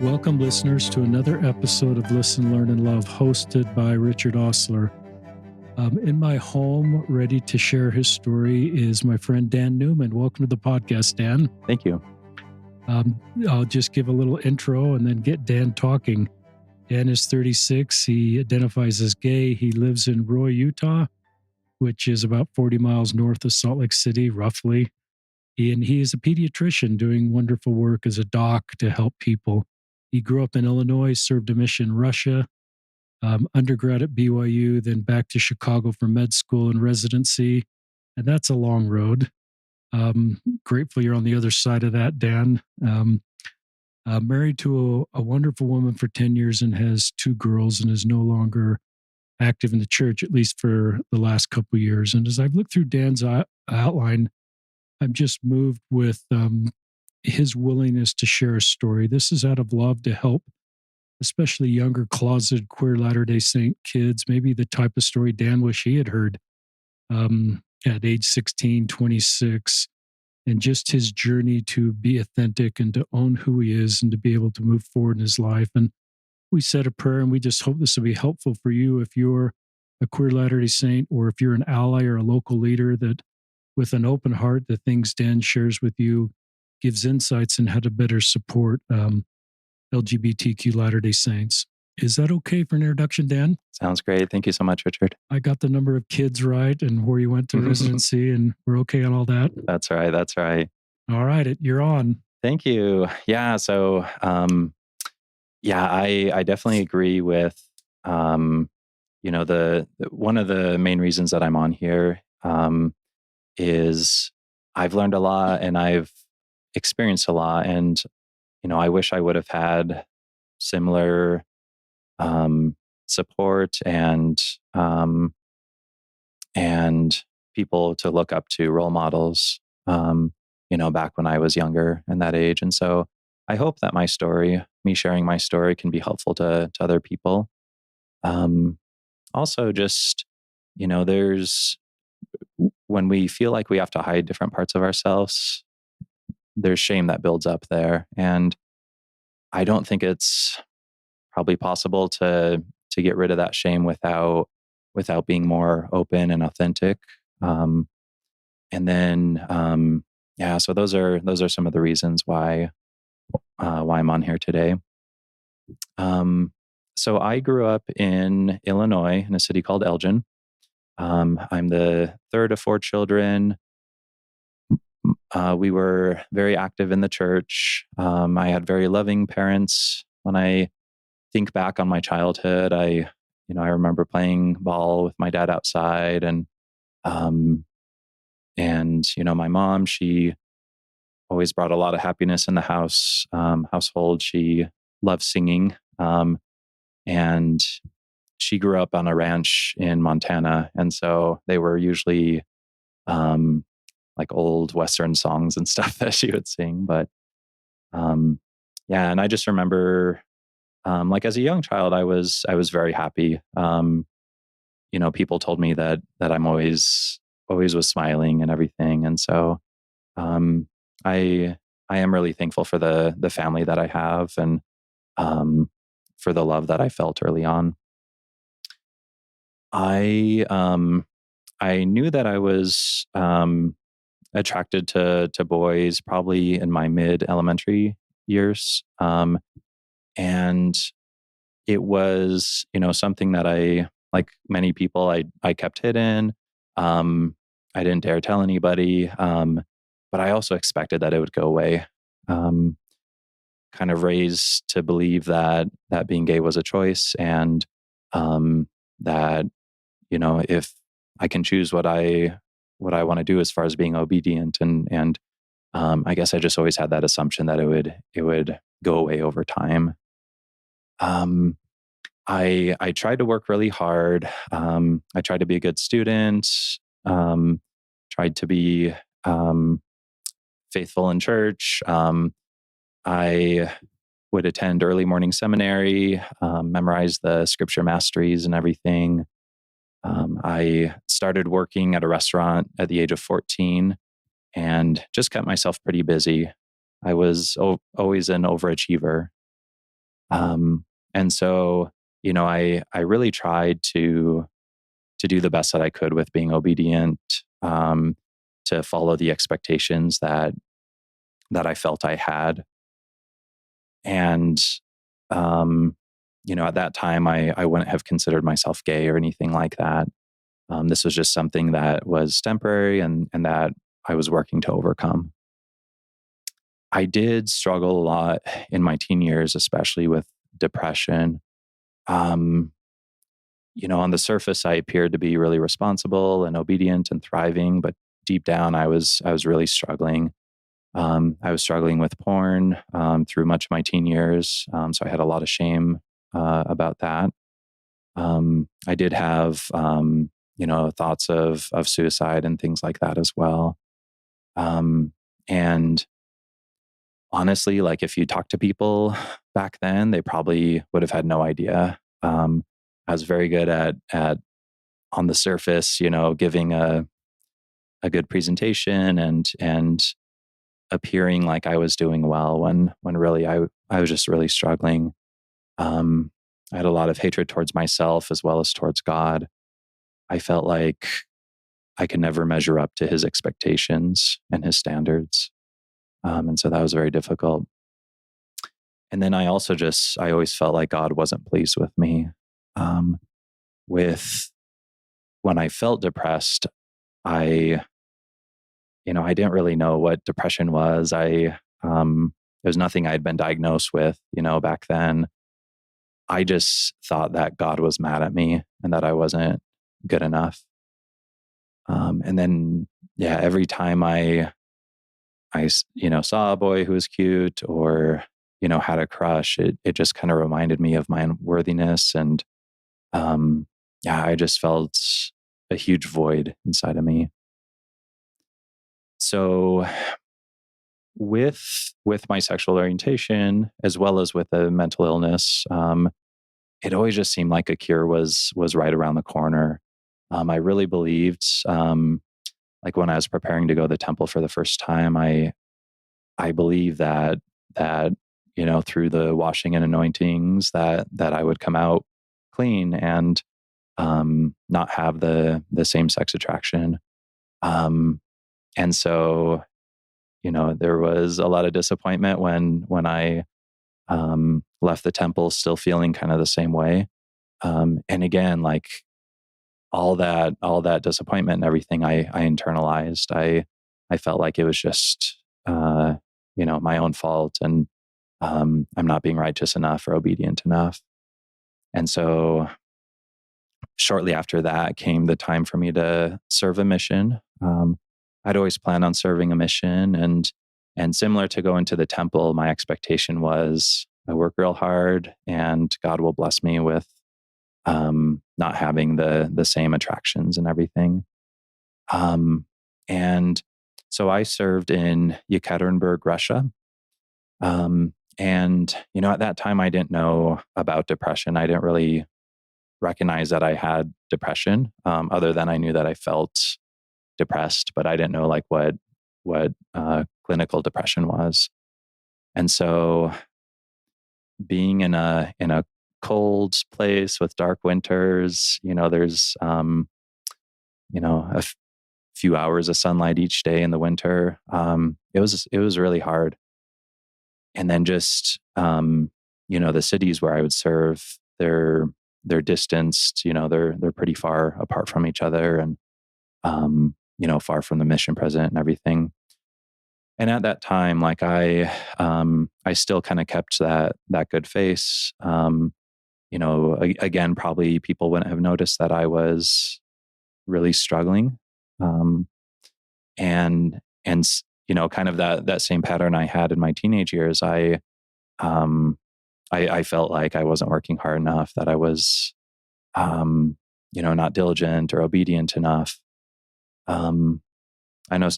Welcome, listeners, to another episode of Listen, Learn, and Love, hosted by Richard Osler. In my home, ready to share his story, is my friend Dan Neumann. Welcome to the podcast, Dan. Thank you. I'll just give a little intro and then get Dan talking. Dan is 36. He identifies as gay. He lives in Roy, Utah, which is about 40 miles north of Salt Lake City, roughly. And he is a pediatrician doing wonderful work as a doc to help people. He grew up in Illinois, served a mission in Russia, undergrad at BYU, then back to Chicago for med school and residency. And that's a long road. Grateful you're on the other side of that, Dan. Married to a wonderful woman for 10 years and has two girls and is no longer active in the church, at least for the last couple of years. And as I've looked through Dan's outline, I'm just moved with his willingness to share a story. This is out of love to help, especially younger closeted queer Latter-day Saint kids, maybe the type of story Dan wish he had heard at age 16, 26, and just his journey to be authentic and to own who he is and to be able to move forward in his life. And we said a prayer, and we just hope this will be helpful for you if you're a queer Latter-day Saint or if you're an ally or a local leader, that with an open heart, the things Dan shares with you gives insights in how to better support LGBTQ Latter-day Saints. Is that okay for an introduction, Dan? Sounds great. Thank you so much, Richard. I got the number of kids right and where you went to residency, and we're okay on all that? That's right. That's right. All right. You're on. Thank you. Yeah. So, I definitely agree with, the one of the main reasons that I'm on here is I've learned a lot and I've experienced a lot. And, I wish I would have had similar support and people to look up to, role models, back when I was younger and that age. And so I hope that my story, me sharing my story, can be helpful to other people. Also, just, there's, when we feel like we have to hide different parts of ourselves, there's shame that builds up there. And I don't think it's probably possible to get rid of that shame without being more open and authentic. So those are some of the reasons why I'm on here today. So I grew up in Illinois in a city called Elgin. I'm the third of four children. We were very active in the church. I had very loving parents. When I think back on my childhood, I remember playing ball with my dad outside, and my mom, she always brought a lot of happiness in the household. She loved singing, and she grew up on a ranch in Montana, and so they were usually like old Western songs and stuff that she would sing. But and I just remember, like as a young child, I was very happy. People told me that I'm always was smiling and everything, and so I am really thankful for the family that I have, and for the love that I felt early on. I knew that I was attracted to boys probably in my mid-elementary years. And it was, something that I, like many people, I kept hidden. I didn't dare tell anybody. But I also expected that it would go away. Kind of raised to believe that being gay was a choice, and that, if I can choose what I want to do as far as being obedient, and I guess I just always had that assumption that it would go away over time. I tried to work really hard. I tried to be a good student. Tried to be faithful in church. I would attend early morning seminary, memorize the scripture masteries and everything. I started working at a restaurant at the age of 14 and just kept myself pretty busy. I was always an overachiever. And so, I really tried to do the best that I could with being obedient, to follow the expectations that I felt I had. And, um, at that time, I wouldn't have considered myself gay or anything like that. This was just something that was temporary and that I was working to overcome. I did struggle a lot in my teen years, especially with depression. Um, on the surface, I appeared to be really responsible and obedient and thriving, but deep down, I was really struggling. I was struggling with porn through much of my teen years, so I had a lot of shame about that. I did have thoughts of suicide and things like that as well. And honestly, like if you talk to people back then, they probably would have had no idea. I was very good at on the surface, giving a good presentation and appearing like I was doing well when really I was just really struggling. Um, I had a lot of hatred towards myself as well as towards God. I felt like I could never measure up to his expectations and his standards. And so that was very difficult. And then I always felt like God wasn't pleased with me. Um, with when I felt depressed, I, I didn't really know what depression was. It was nothing I'd been diagnosed with, back then. I just thought that God was mad at me and that I wasn't good enough. And then, yeah, every time saw a boy who was cute or, had a crush, it just kind of reminded me of my unworthiness. And, yeah, I just felt a huge void inside of me. So with my sexual orientation, as well as with a mental illness, it always just seemed like a cure was right around the corner. I really believed, like when I was preparing to go to the temple for the first time, I believe that through the washing and anointings that I would come out clean and not have the same sex attraction. Um, and so there was a lot of disappointment when I left the temple, still feeling kind of the same way. And again, like all that disappointment and everything, I internalized. I felt like it was just my own fault, and I'm not being righteous enough or obedient enough. And so shortly after that came the time for me to serve a mission. I'd always planned on serving a mission, and similar to going to the temple, my expectation was I work real hard, and God will bless me with not having the same attractions and everything. Um, and so I served in Yekaterinburg, Russia. And at that time, I didn't know about depression. I didn't really recognize that I had depression, other than I knew that I felt depressed, but I didn't know like what clinical depression was. And so, being in a cold place with dark winters, there's few hours of sunlight each day in the winter. It was really hard. And then just the cities where I would serve, they're distanced. They're pretty far apart from each other, and far from the mission president and everything. And at that time, like I still kind of kept that good face. Again, probably people wouldn't have noticed that I was really struggling. Um, and kind of that same pattern I had in my teenage years. Um, I felt like I wasn't working hard enough, that I was not diligent or obedient enough. Um, I know.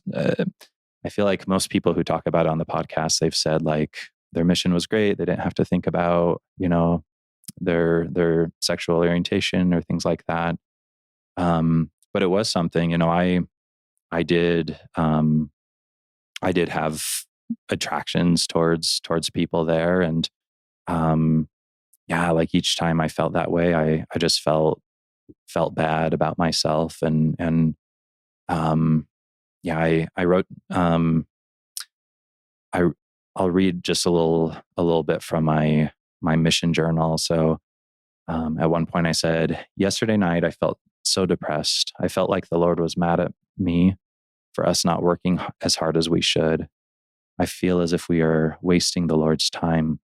I feel like most people who talk about it on the podcast, they've said like their mission was great. They didn't have to think about their sexual orientation or things like that. But it was something. I did. I did have attractions towards people there, and yeah, like each time I felt that way, I just felt bad about myself. And um yeah, I wrote, I I'll read just a little bit from my mission journal. So at one point I said, yesterday night I felt so depressed. I felt like the Lord was mad at me for us not working as hard as we should. I feel as if we are wasting the Lord's time.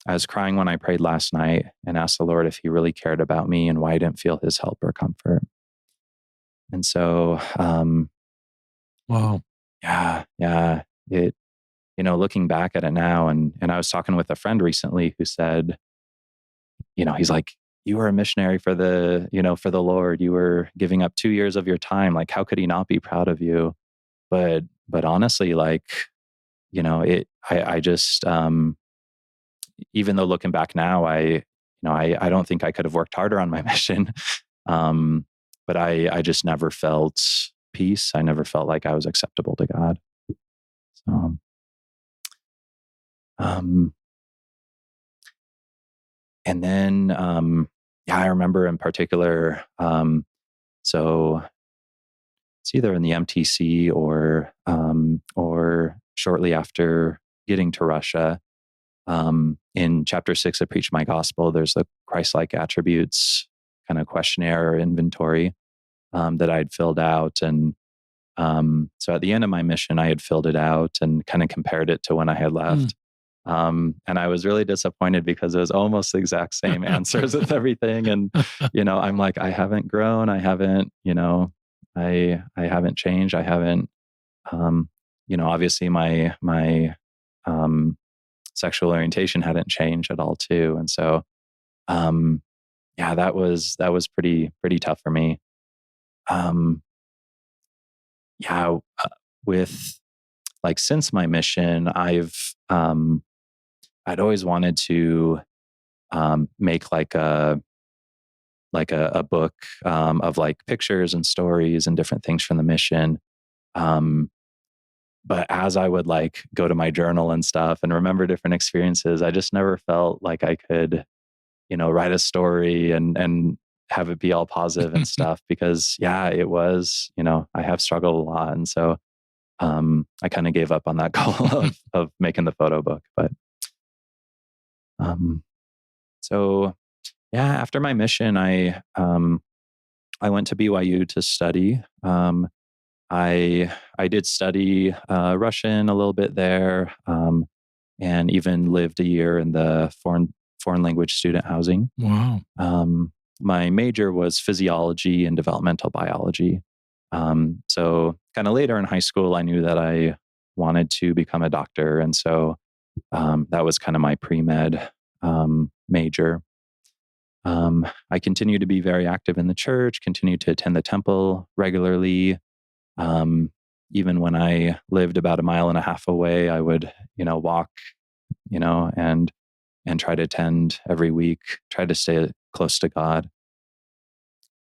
I was crying when I prayed last night and asked the Lord if he really cared about me and why I didn't feel his help or comfort. And so, Wow. yeah, it, looking back at it now, and I was talking with a friend recently who said, he's like, you were a missionary for for the Lord. You were giving up 2 years of your time. Like, how could he not be proud of you? But honestly, like, I just, even though looking back now, I don't think I could have worked harder on my mission. Um, but I just never felt peace. I never felt like I was acceptable to God. So, um, and then, yeah, I remember in particular, so it's either in the MTC or shortly after getting to Russia. In chapter 6 of Preach My Gospel, there's the Christ-like attributes kind of questionnaire or inventory that I'd filled out. And so at the end of my mission, I had filled it out and kind of compared it to when I had Mm. left. And I was really disappointed because it was almost the exact same answers with everything. And, I'm like, I haven't grown. I haven't, I haven't changed. I haven't, obviously my, um, sexual orientation hadn't changed at all too. And so, um, yeah, that was pretty tough for me. Um, yeah, with like since my mission, I'd always wanted to make like a book of like pictures and stories and different things from the mission. Um, but as I would like go to my journal and stuff and remember different experiences, I just never felt like I could, write a story and have it be all positive and stuff because yeah, it was, I have struggled a lot. And so I kind of gave up on that goal of making the photo book. But um, so yeah, after my mission, I went to BYU to study. I did study Russian a little bit there, and even lived a year in the foreign language student housing. Wow. Um, my major was physiology and developmental biology. So kind of later in high school, I knew that I wanted to become a doctor, and so that was kind of my pre med major. I continued to be very active in the church, continued to attend the temple regularly. Um, Even when I lived about a mile and a half away, I would, walk, and try to attend every week, try to stay close to God.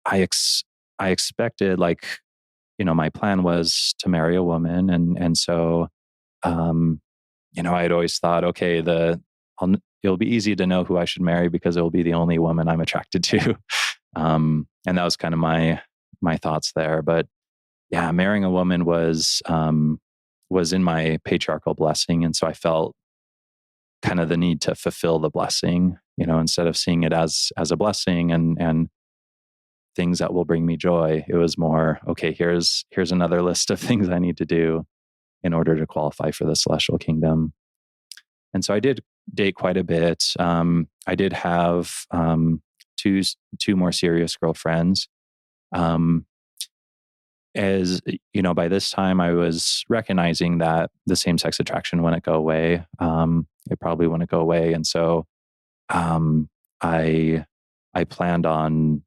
I ex I expected like, my plan was to marry a woman, and so um, I had always thought, okay, it'll be easy to know who I should marry because it will be the only woman I'm attracted to. And that was kind of my thoughts there. But yeah, marrying a woman was in my patriarchal blessing, and so I felt kind of the need to fulfill the blessing, instead of seeing it as a blessing and things that will bring me joy. It was more, okay, here's another list of things I need to do in order to qualify for the celestial kingdom. And so I did date quite a bit. I did have two two more serious girlfriends. Um, as by this time I was recognizing that the same sex attraction wouldn't go away. It probably wouldn't go away, and so um, I I planned on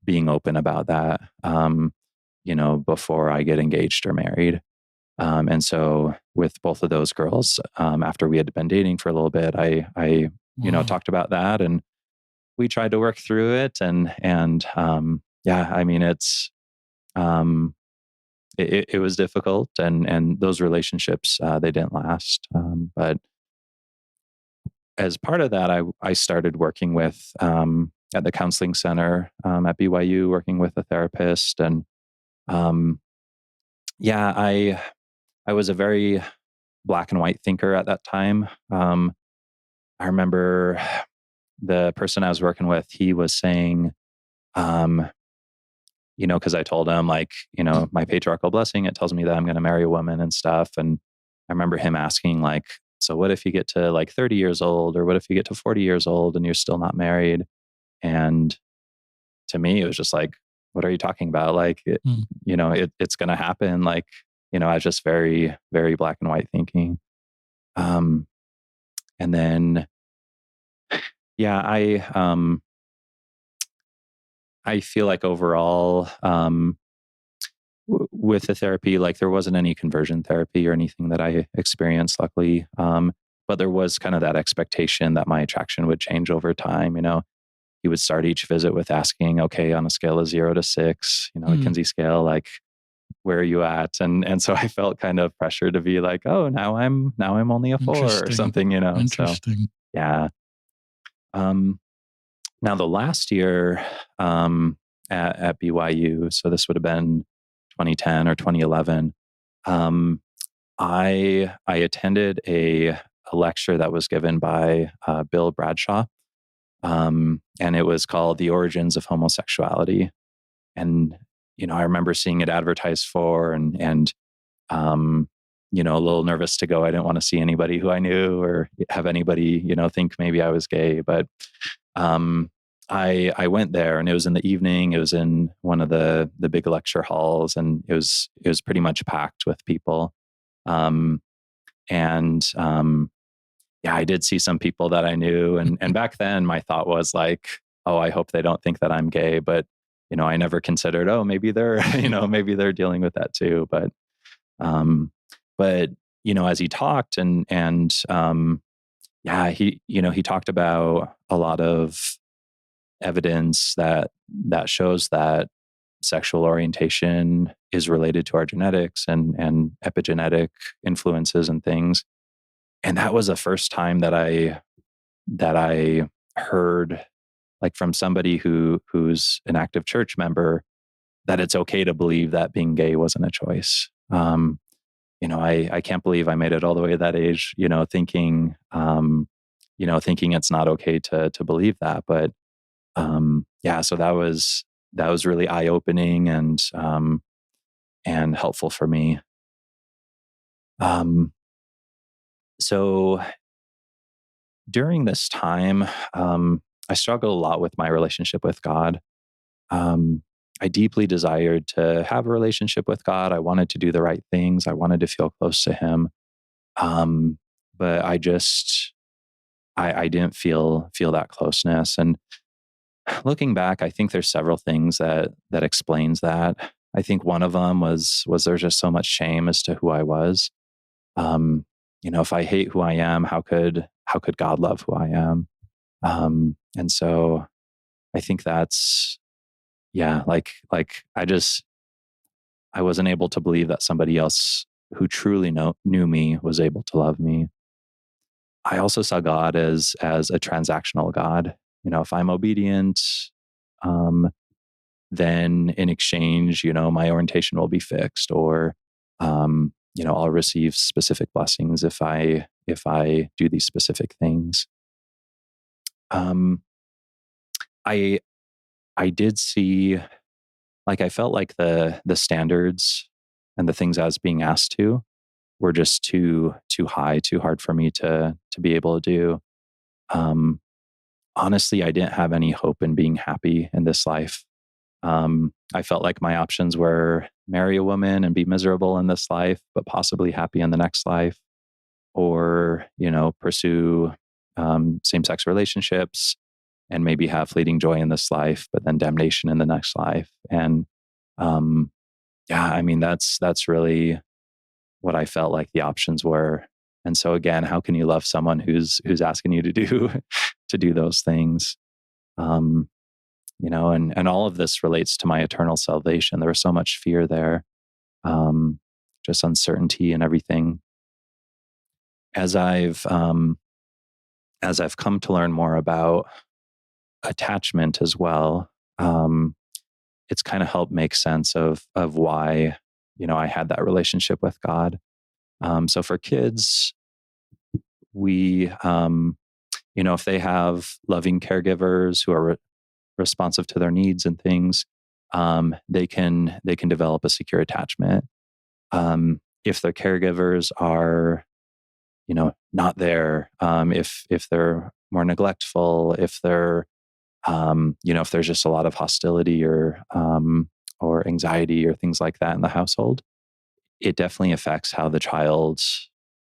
being open about that. Before I get engaged or married. And so with both of those girls, after we had been dating for a little bit, I Wow. talked about that and we tried to work through it. And yeah, I mean, um, it was difficult and those relationships, they didn't last. But as part of that, I started working with at the counseling center at BYU, working with a therapist, and um, yeah, I was a very black and white thinker at that time. I remember the person I was working with, he was saying, um, because I told him, like, my patriarchal blessing, it tells me that I'm going to marry a woman and stuff. And I remember him asking, like, so what if you get to like 30 years old, or what if you get to 40 years old and you're still not married? And to me, it was just like, what are you talking about? Like, Mm. it's going to happen. Like, I was just very, very black and white thinking. Um, and then, yeah, I feel like overall, with the therapy, like there wasn't any conversion therapy or anything that I experienced, luckily. But there was kind of that expectation that my attraction would change over time. He would start each visit with asking, okay, on a scale of 0 to 6, the Mm. Kinsey scale, like, where are you at? And so I felt kind of pressure to be like, oh, now I'm only a 4 or Interesting. something. So Interesting. yeah. Um, Now the last year at BYU, so this would have been 2010 or 2011. Um, I attended a lecture that was given by Bill Bradshaw, and it was called "The Origins of Homosexuality." And I remember seeing it advertised for, and um, a little nervous to go. I didn't want to see anybody who I knew or have anybody think maybe I was gay, but um, I went there, and it was in the evening. It was in one of the big lecture halls, and it was pretty much packed with people. Um, and Yeah, I did see some people that I knew, and back then my thought was like, oh, I hope they don't think that I'm gay, but I never considered, oh, maybe they're maybe they're dealing with that too. Um, but as he talked, and yeah, he talked about a lot of evidence that shows that sexual orientation is related to our genetics and epigenetic influences and things. And that was the first time that I heard, like, from somebody who's an active church member, that it's okay to believe that being gay wasn't a choice. I can't believe I made it all the way to that age, thinking it's not okay to believe that. But yeah, so that was really eye opening and helpful for me. Um, so during this time, I struggled a lot with my relationship with God. Um, I deeply desired to have a relationship with God. I wanted to do the right things. I wanted to feel close to Him. Um, but I didn't feel that closeness. And looking back, I think there's several things that explains that. I think one of them was there's just so much shame as to who I was. If I hate who I am, how could God love who I am? And so I think that's, yeah, like I wasn't able to believe that somebody else who truly knew me was able to love me. I also saw God as a transactional God. If I'm obedient, um, then in exchange, my orientation will be fixed, or I'll receive specific blessings if I do these specific things. Um, I I did see, like, I felt like the standards and the things I was being asked to were just too high, too hard for me to be able to do. Um, Honestly, I didn't have any hope in being happy in this life. I felt like my options were marry a woman and be miserable in this life, but possibly happy in the next life, or pursue same sex relationships and maybe have fleeting joy in this life, but then damnation in the next life. And um, yeah, I mean that's really what I felt like the options were. And so again, how can you love someone who's asking you to do to do those things? Um, and all of this relates to my eternal salvation. There was so much fear there, um, just uncertainty and everything. As I've as I've come to learn more about attachment as well, it's kind of helped make sense of why, I had that relationship with God. So for kids, we, if they have loving caregivers who are responsive to their needs and things, they can develop a secure attachment. If their caregivers are, not there, if they're more neglectful, if they're, if there's just a lot of hostility or anxiety or things like that in the household, it definitely affects how the child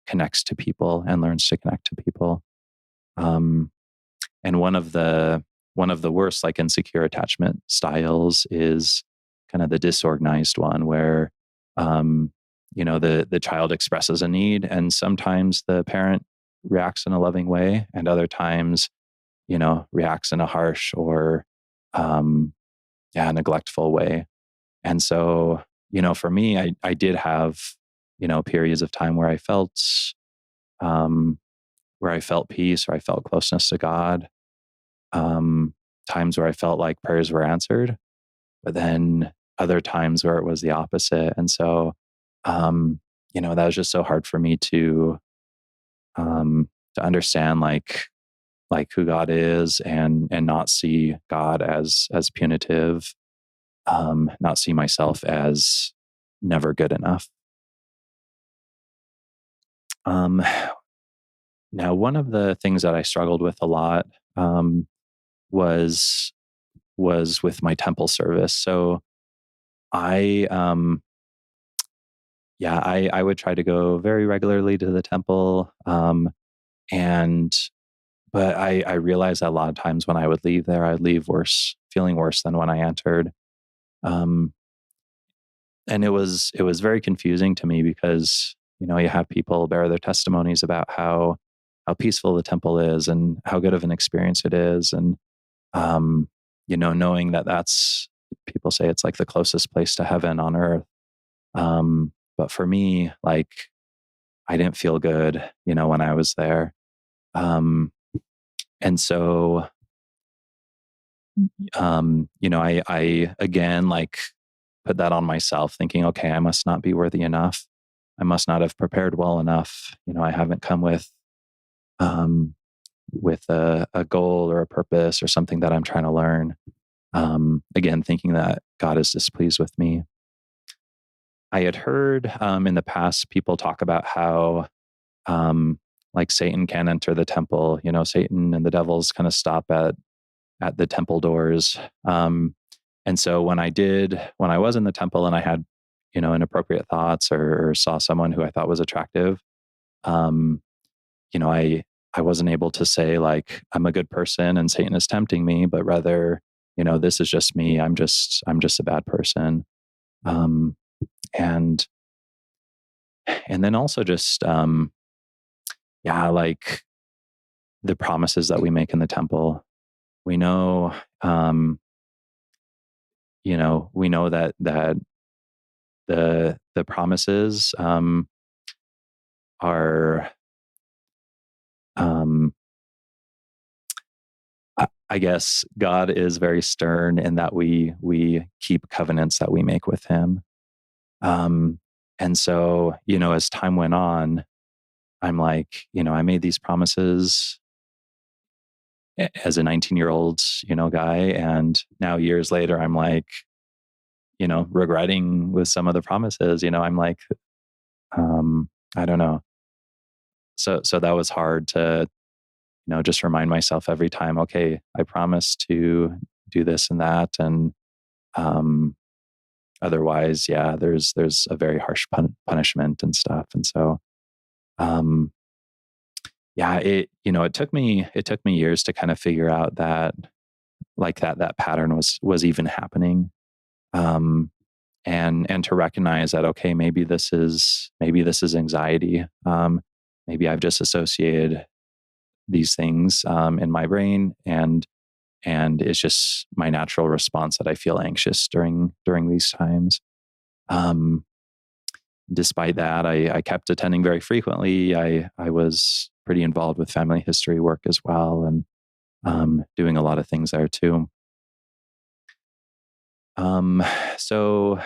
connects to people and learns to connect to people. Um, and one of the worst, like, insecure attachment styles is kind of the disorganized one, where the child expresses a need, and sometimes the parent reacts in a loving way, and other times, reacts in a harsh or um, neglectful way. And so, for me, I did have, periods of time um, where I felt peace, or I felt closeness to God. Um, Times where I felt like prayers were answered, but then other times where it was the opposite. And so, um, that was just so hard for me to understand, like who God is, and not see God as punitive, not see myself as never good enough. Um, Now, one of the things that I struggled with a lot, was with my temple service. So I, I would try to go very regularly to the temple, and but I realized that a lot of times when I would leave there, I'd leave feeling worse than when I entered. Um, and it was very confusing to me because, you have people bear their testimonies about how peaceful the temple is and how good of an experience it is, and um, knowing that that's, people say it's like the closest place to heaven on earth. But for me, like, I didn't feel good, when I was there. And so, I again, like, put that on myself, thinking, okay, I must not be worthy enough. I must not have prepared well enough. I haven't come um, with a goal or a purpose or something that I'm trying to learn. Again, thinking that God is displeased with me. I had heard, in the past, people talk about how, um, like, Satan can enter the temple. Satan and the devils kind of stop at the temple doors. And so when I was in the temple and I had, inappropriate thoughts, or saw someone who I thought was attractive, um, I wasn't able to say, like, I'm a good person and Satan is tempting me, but rather, this is just me. I'm just a bad person. Um, and and then also just, like, the promises that we make in the temple. We know, um, we know that the promises, are, um, I guess God is very stern in that we keep covenants that we make with Him. Um, and so, as time went on, I'm like, I made these promises as a 19-year-old, guy. And now years later, I'm like, regretting with some of the promises, I'm like, I don't know. So that was hard to, just remind myself every time, okay, I promise to do this and that. And, um, otherwise, yeah, there's a very harsh punishment and stuff. And so, um, yeah, it took me years to kind of figure out that, like, that pattern was even happening. Um, and to recognize that, okay, maybe this is anxiety. Maybe I've just associated these things, in my brain, and it's just my natural response that I feel anxious during these times. Um, Despite that, I kept attending very frequently. I was, pretty involved with family history work as well, and doing a lot of things there too. Um, so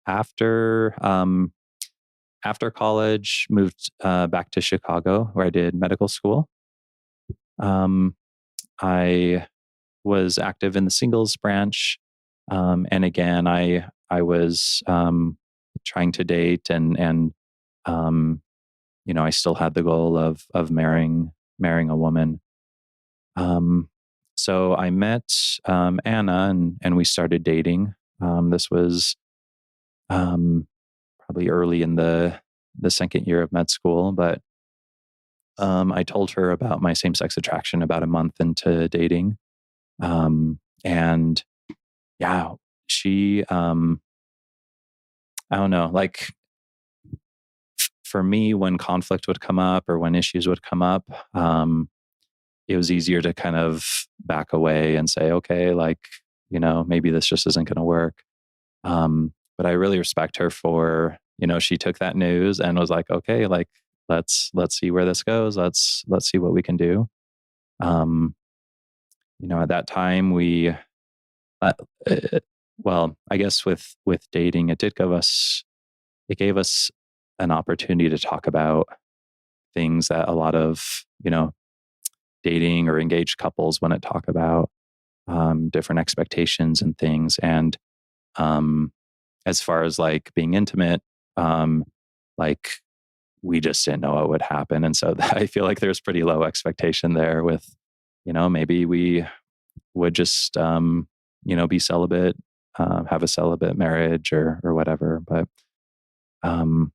after after college, moved back to Chicago where I did medical school. Um, I was active in the singles branch, and again, I was trying to date, and um, I still had the goal of marrying a woman. Um, so I met Anna, and we started dating. This was um, probably early in the second year of med school, but I told her about my same sex attraction about a month into dating. And yeah, she, I don't know, like for me, when conflict would come up or when issues would come up, it was easier to kind of back away and say, okay, like, maybe this just isn't going to work. But I really respect her for, she took that news and was like, okay, like, let's see where this goes. Let's see what we can do. Um, at that time uh, uh, well, I guess with dating, it gave us an opportunity to talk about things that a lot of, dating or engaged couples want to talk about, different expectations and things. And um, as far as like being intimate, um, like we just didn't know what would happen. And so I feel like there's pretty low expectation there with, maybe we would just, be celibate, have a celibate marriage or whatever. But um,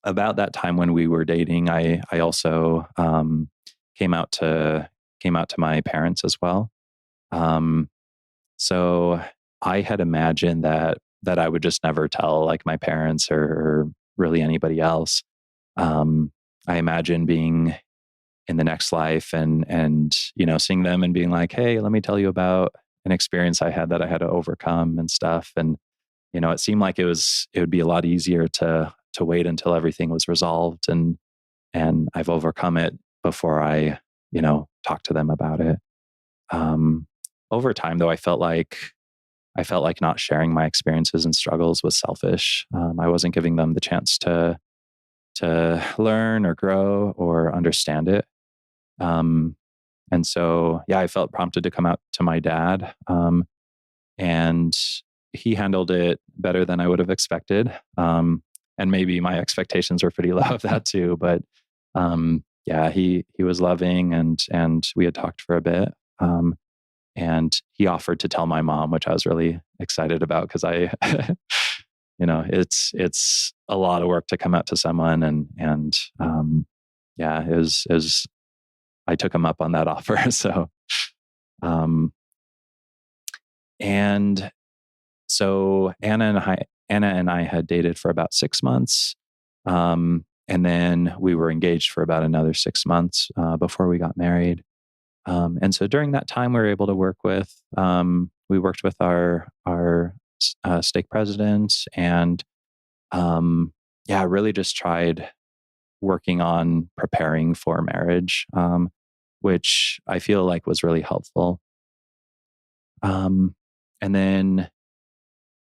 about that time when we were dating, I also came out to came out to my parents as well. Um, so I had imagined that I would just never tell like my parents or really anybody else. Um, I imagine being in the next life and seeing them and being like, hey, let me tell you about an experience I had that I had to overcome and stuff. And it seemed like it would be a lot easier to wait until everything was resolved and I've overcome it before I talk to them about it. Um, Over time, though, I felt like not sharing my experiences and struggles was selfish. I wasn't giving them the chance to learn or grow or understand it. Um, and so, yeah, I felt prompted to come out to my dad, and he handled it better than I would have expected. And maybe my expectations were pretty low of that too. But yeah, he was loving, and we had talked for a bit. And he offered to tell my mom, which I was really excited about because it's a lot of work to come out to someone, and yeah, it was. I took him up on that offer. So, um, and so Anna and I had dated for about 6 months, and then we were engaged for about another 6 months before we got married. And so during that time, we were able to work with. We worked with our stake president, and yeah, really just tried working on preparing for marriage, which I feel like was really helpful. And then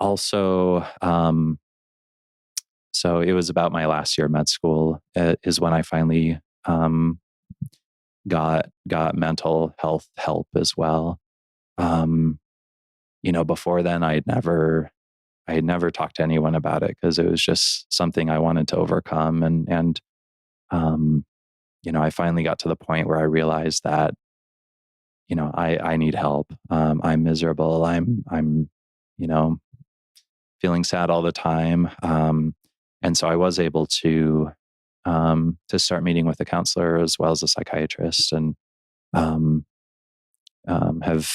also, so it was about my last year of med school is when I finally got mental health help as well. Um, Before then, I had never talked to anyone about it because it was just something I wanted to overcome, and um, I finally got to the point where I realized that I need help. I'm miserable. I'm you know feeling sad all the time. And so I was able to start meeting with a counselor as well as a psychiatrist, and um, have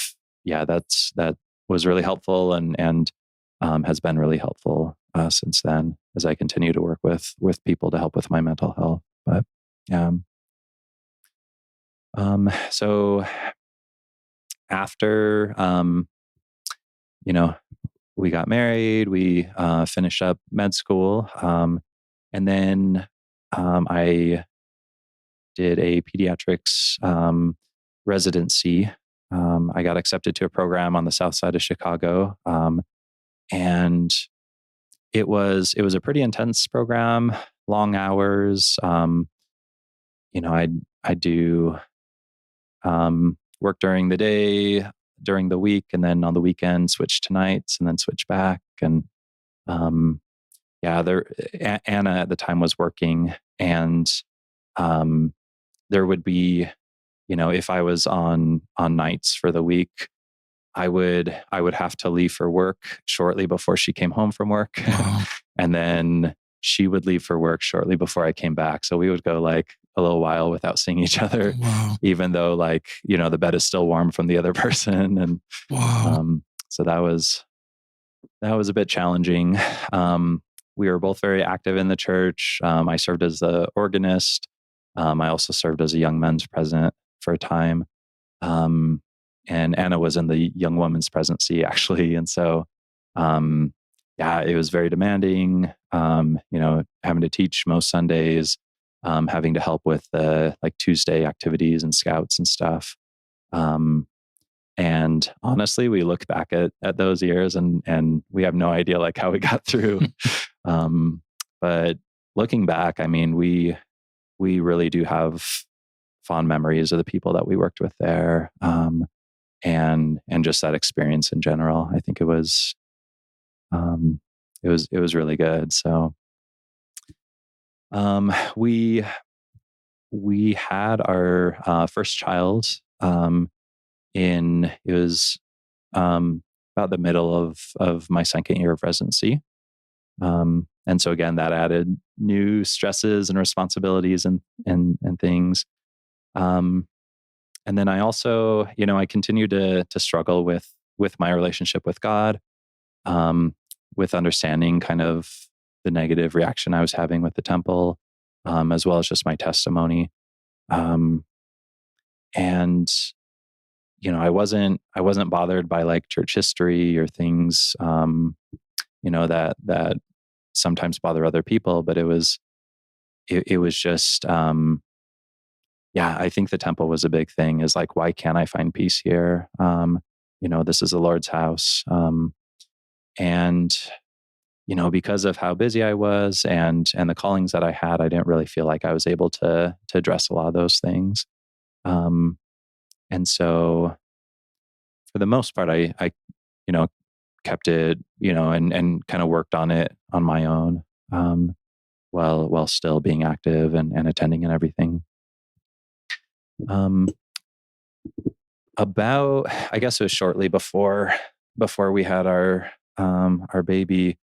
yeah, that was really helpful, and has been really helpful since then as I continue to work with people to help with my mental health. But yeah, so after you know we got married, we finished up med school, and then I did a pediatrics residency. I got accepted to a program on the south side of Chicago, and it was a pretty intense program, long hours. I do work during the day, during the week, and then on the weekend switch to nights, and then switch back. And um, yeah, Anna at the time was working, and there would be, if I was on nights for the week, I would have to leave for work shortly before she came home from work. Wow. And then she would leave for work shortly before I came back. So we would go like a little while without seeing each other, Wow. even though like, the bed is still warm from the other person. And Wow. so that was a bit challenging. We were both very active in the church. I served as the organist. I also served as a young men's president for a time. And Anna was in the young women's presidency actually. And so, yeah, it was very demanding, having to teach most Sundays, having to help with the like Tuesday activities and scouts and stuff. And honestly, we look back at those years and we have no idea like how we got through. But looking back, I mean, we really do have fond memories of the people that we worked with there. And just that experience in general. I think it was really good. So we had our first child it was about the middle of my second year of residency. And so again, that added new stresses and responsibilities and things. And then I also, I continued to struggle with my relationship with God, with understanding kind of the negative reaction I was having with the temple, as well as just my testimony. And I wasn't bothered by like church history or things, that sometimes bother other people, but it was just, yeah, I think the temple was a big thing. Is like, why can't I find peace here? This is the Lord's house, and because of how busy I was and the callings that I had, I didn't really feel like I was able to address a lot of those things. And so for the most part, I kept it, and kind of worked on it on my own, while still being active and attending and everything. Um, about, I guess it was shortly before we had our baby.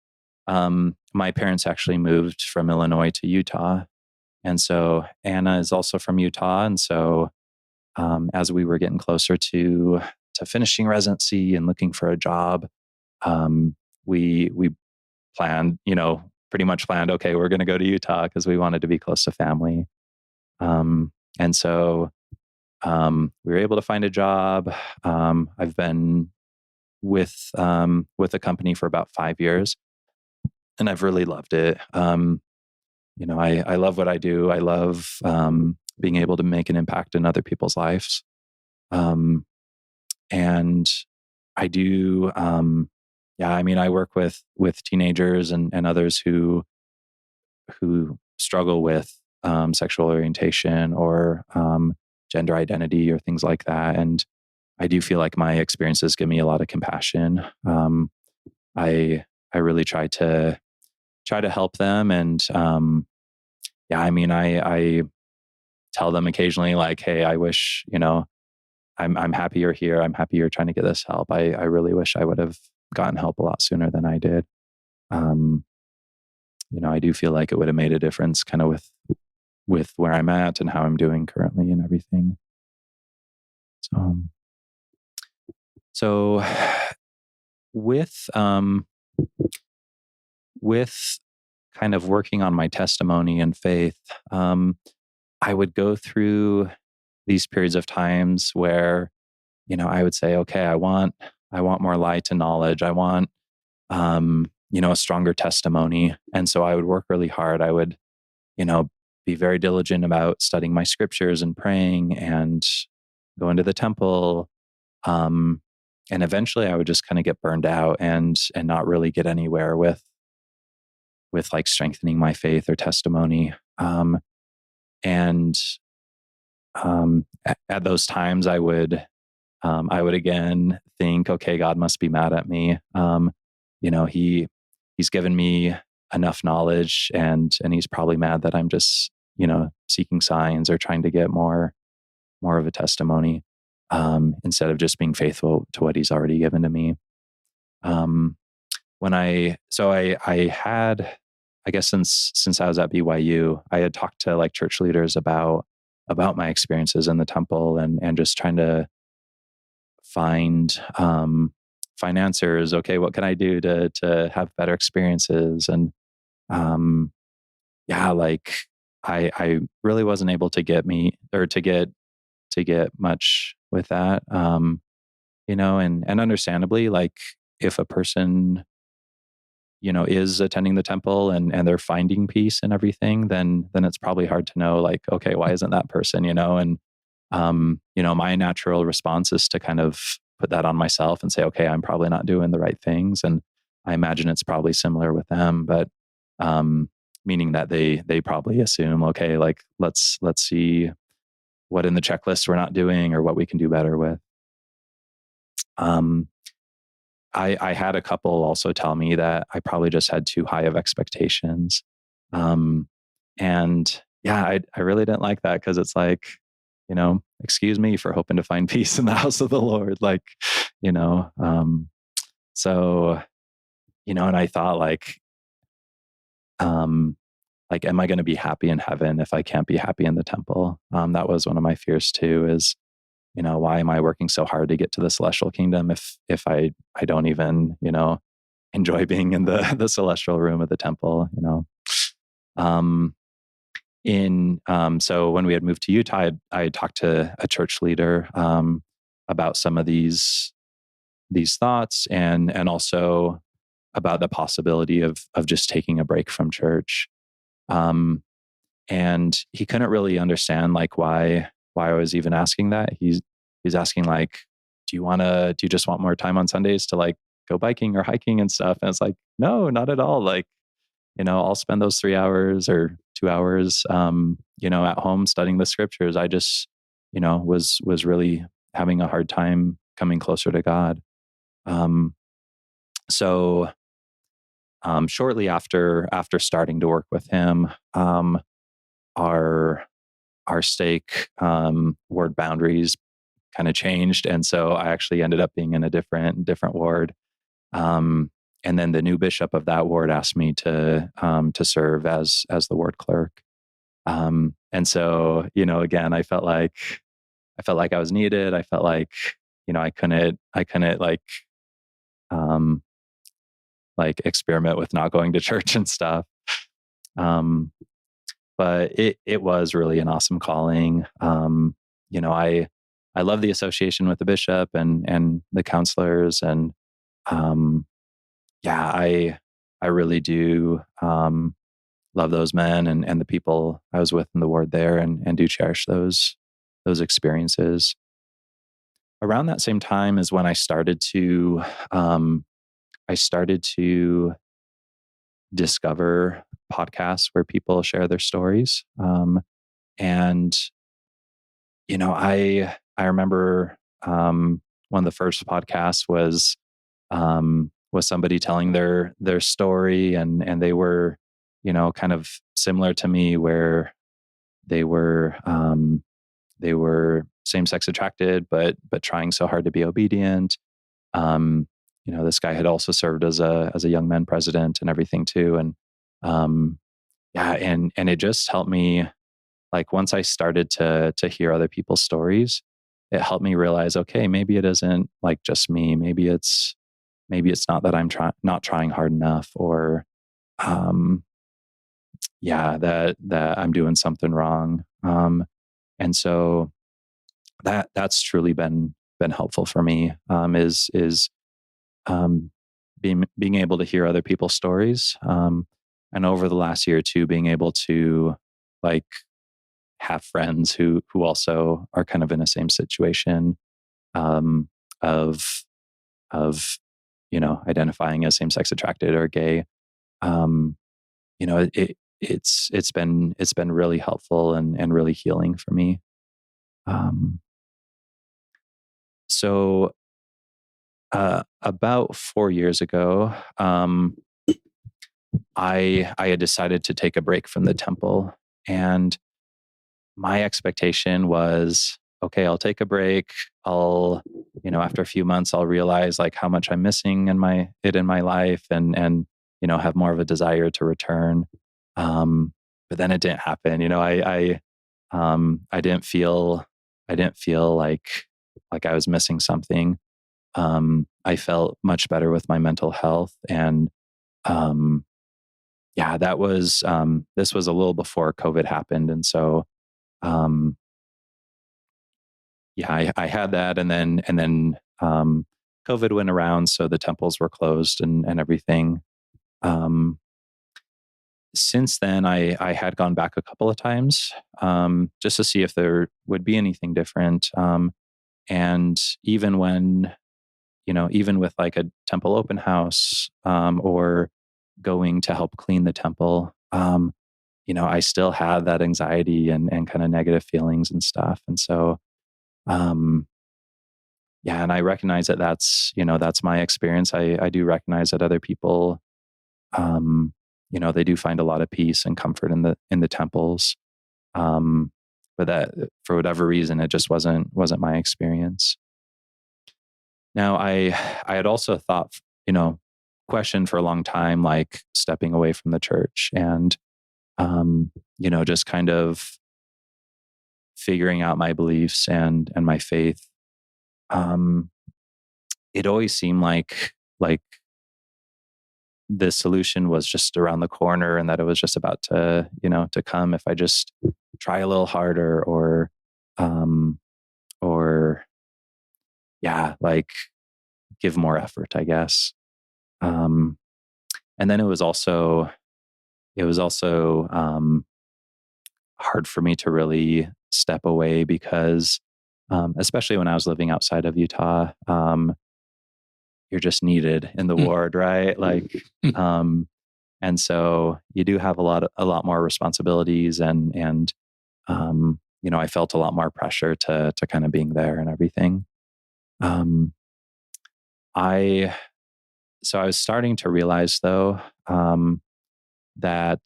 My parents actually moved from Illinois to Utah, and so Anna is also from Utah. And so, as we were getting closer to finishing residency and looking for a job, we planned, pretty much planned, okay, we're going to go to Utah because we wanted to be close to family. And so we were able to find a job. I've been with a company for about 5 years, and I've really loved it. I love what I do. I love being able to make an impact in other people's lives. And I do, yeah, I mean, I work with teenagers and others who struggle with sexual orientation or gender identity or things like that. And I do feel like my experiences give me a lot of compassion. I really try to help them, and yeah, I mean, I tell them occasionally like, hey, I wish, I'm happy you're here. I'm happy you're trying to get this help. I really wish I would have gotten help a lot sooner than I did. I do feel like it would have made a difference kind of with where I'm at and how I'm doing currently and everything. So with kind of working on my testimony and faith, I would go through these periods of times where, I would say, okay, I want more light and knowledge. I want, a stronger testimony. And so I would work really hard. I would, be very diligent about studying my scriptures and praying and going to the temple. Um, and eventually I would just kind of get burned out and not really get anywhere with like strengthening my faith or testimony. And at those times I would again think, okay, God must be mad at me. You know, he's given me enough knowledge, and he's probably mad that I'm just, you know, seeking signs or trying to get more of a testimony, instead of just being faithful to what he's already given to me. Um, I had, I guess since I was at BYU, I had talked to like church leaders about my experiences in the temple, and just trying to find answers. Okay, what can I do to have better experiences? And um, yeah, like I really wasn't able to get me or to get much with that. You know, and understandably, like if a person, you know, is attending the temple and they're finding peace and everything, then it's probably hard to know, like, okay, why isn't that person, you know? And you know, my natural response is to kind of put that on myself and say, okay, I'm probably not doing the right things. And I imagine it's probably similar with them, but um, meaning that they probably assume, okay, like let's see what in the checklist we're not doing or what we can do better with. Um, I had a couple also tell me that I probably just had too high of expectations. Um, and yeah, I really didn't like that because it's like, you know, excuse me for hoping to find peace in the house of the Lord. Like, you know, so, you know, and I thought um, like, am I going to be happy in heaven if I can't be happy in the temple? That was one of my fears too, is, you know, why am I working so hard to get to the celestial kingdom if I don't even, you know, enjoy being in the celestial room of the temple, you know? Um, so when we had moved to Utah, I had talked to a church leader about some of these thoughts, and also about the possibility of just taking a break from church. Um, and he couldn't really understand like why I was even asking that. He's asking like, do you just want more time on Sundays to like go biking or hiking and stuff? And it's like, no, not at all. Like, you know, I'll spend those 3 hours or 2 hours, you know, at home studying the scriptures. I just, you know, was really having a hard time coming closer to God. Um, so shortly after starting to work with him, our our stake ward boundaries kind of changed, and so I actually ended up being in a different ward. Um, and then the new bishop of that ward asked me to serve as the ward clerk. And so, you know, again, I felt like I was needed. I felt like, you know, I couldn't um, like experiment with not going to church and stuff. Um, but it was really an awesome calling. You know, I love the association with the bishop and the counselors, and um, yeah, I really do love those men and the people I was with in the ward there, and do cherish those experiences. Around that same time is when um, I started to discover podcasts where people share their stories. And you know, I remember one of the first podcasts was somebody telling their story, and they were, you know, kind of similar to me, where they were they were same sex attracted, but trying so hard to be obedient. Um, you know, this guy had also served as a young men president and everything too, and um, yeah, and it just helped me. Like once I started to hear other people's stories, it helped me realize, okay, maybe it isn't like just me. Maybe it's not that I'm not trying hard enough, or um, yeah, that I'm doing something wrong. And so that's truly been helpful for me. Is um, being able to hear other people's stories, and over the last year or two, being able to like have friends who also are kind of in the same situation, um, of identifying as same-sex attracted or gay. Um, it's been really helpful and really healing for me. Um, so about 4 years ago, I had decided to take a break from the temple, and my expectation was, okay, I'll take a break. I'll, after a few months, I'll realize like how much I'm missing in my life, and have more of a desire to return. But then it didn't happen. I didn't feel like I was missing something. I felt much better with my mental health, and um, yeah, this was a little before COVID happened, and so um, yeah, I had that, and then COVID went around, so the temples were closed and everything. Um, since then, I had gone back a couple of times, just to see if there would be anything different. And even with like a temple open house, or going to help clean the temple, I still had that anxiety and kind of negative feelings and stuff. And so, um, yeah, and I recognize that that's my experience. I do recognize that other people, um, they do find a lot of peace and comfort in the temples. Um, but that for whatever reason, it just wasn't my experience. Now, I had also thought, questioned for a long time, like stepping away from the church and, just kind of figuring out my beliefs and my faith. Um, it always seemed like the solution was just around the corner, and that it was just about to come if I just try a little harder, um, or yeah, like give more effort, I guess. Um, and then it was also hard for me to really step away because, especially when I was living outside of Utah, you're just needed in the Mm. ward, right? Like, Mm. um, and so you do have a lot more responsibilities, and I felt a lot more pressure to kind of being there and everything. Um, I so I was starting to realize though, that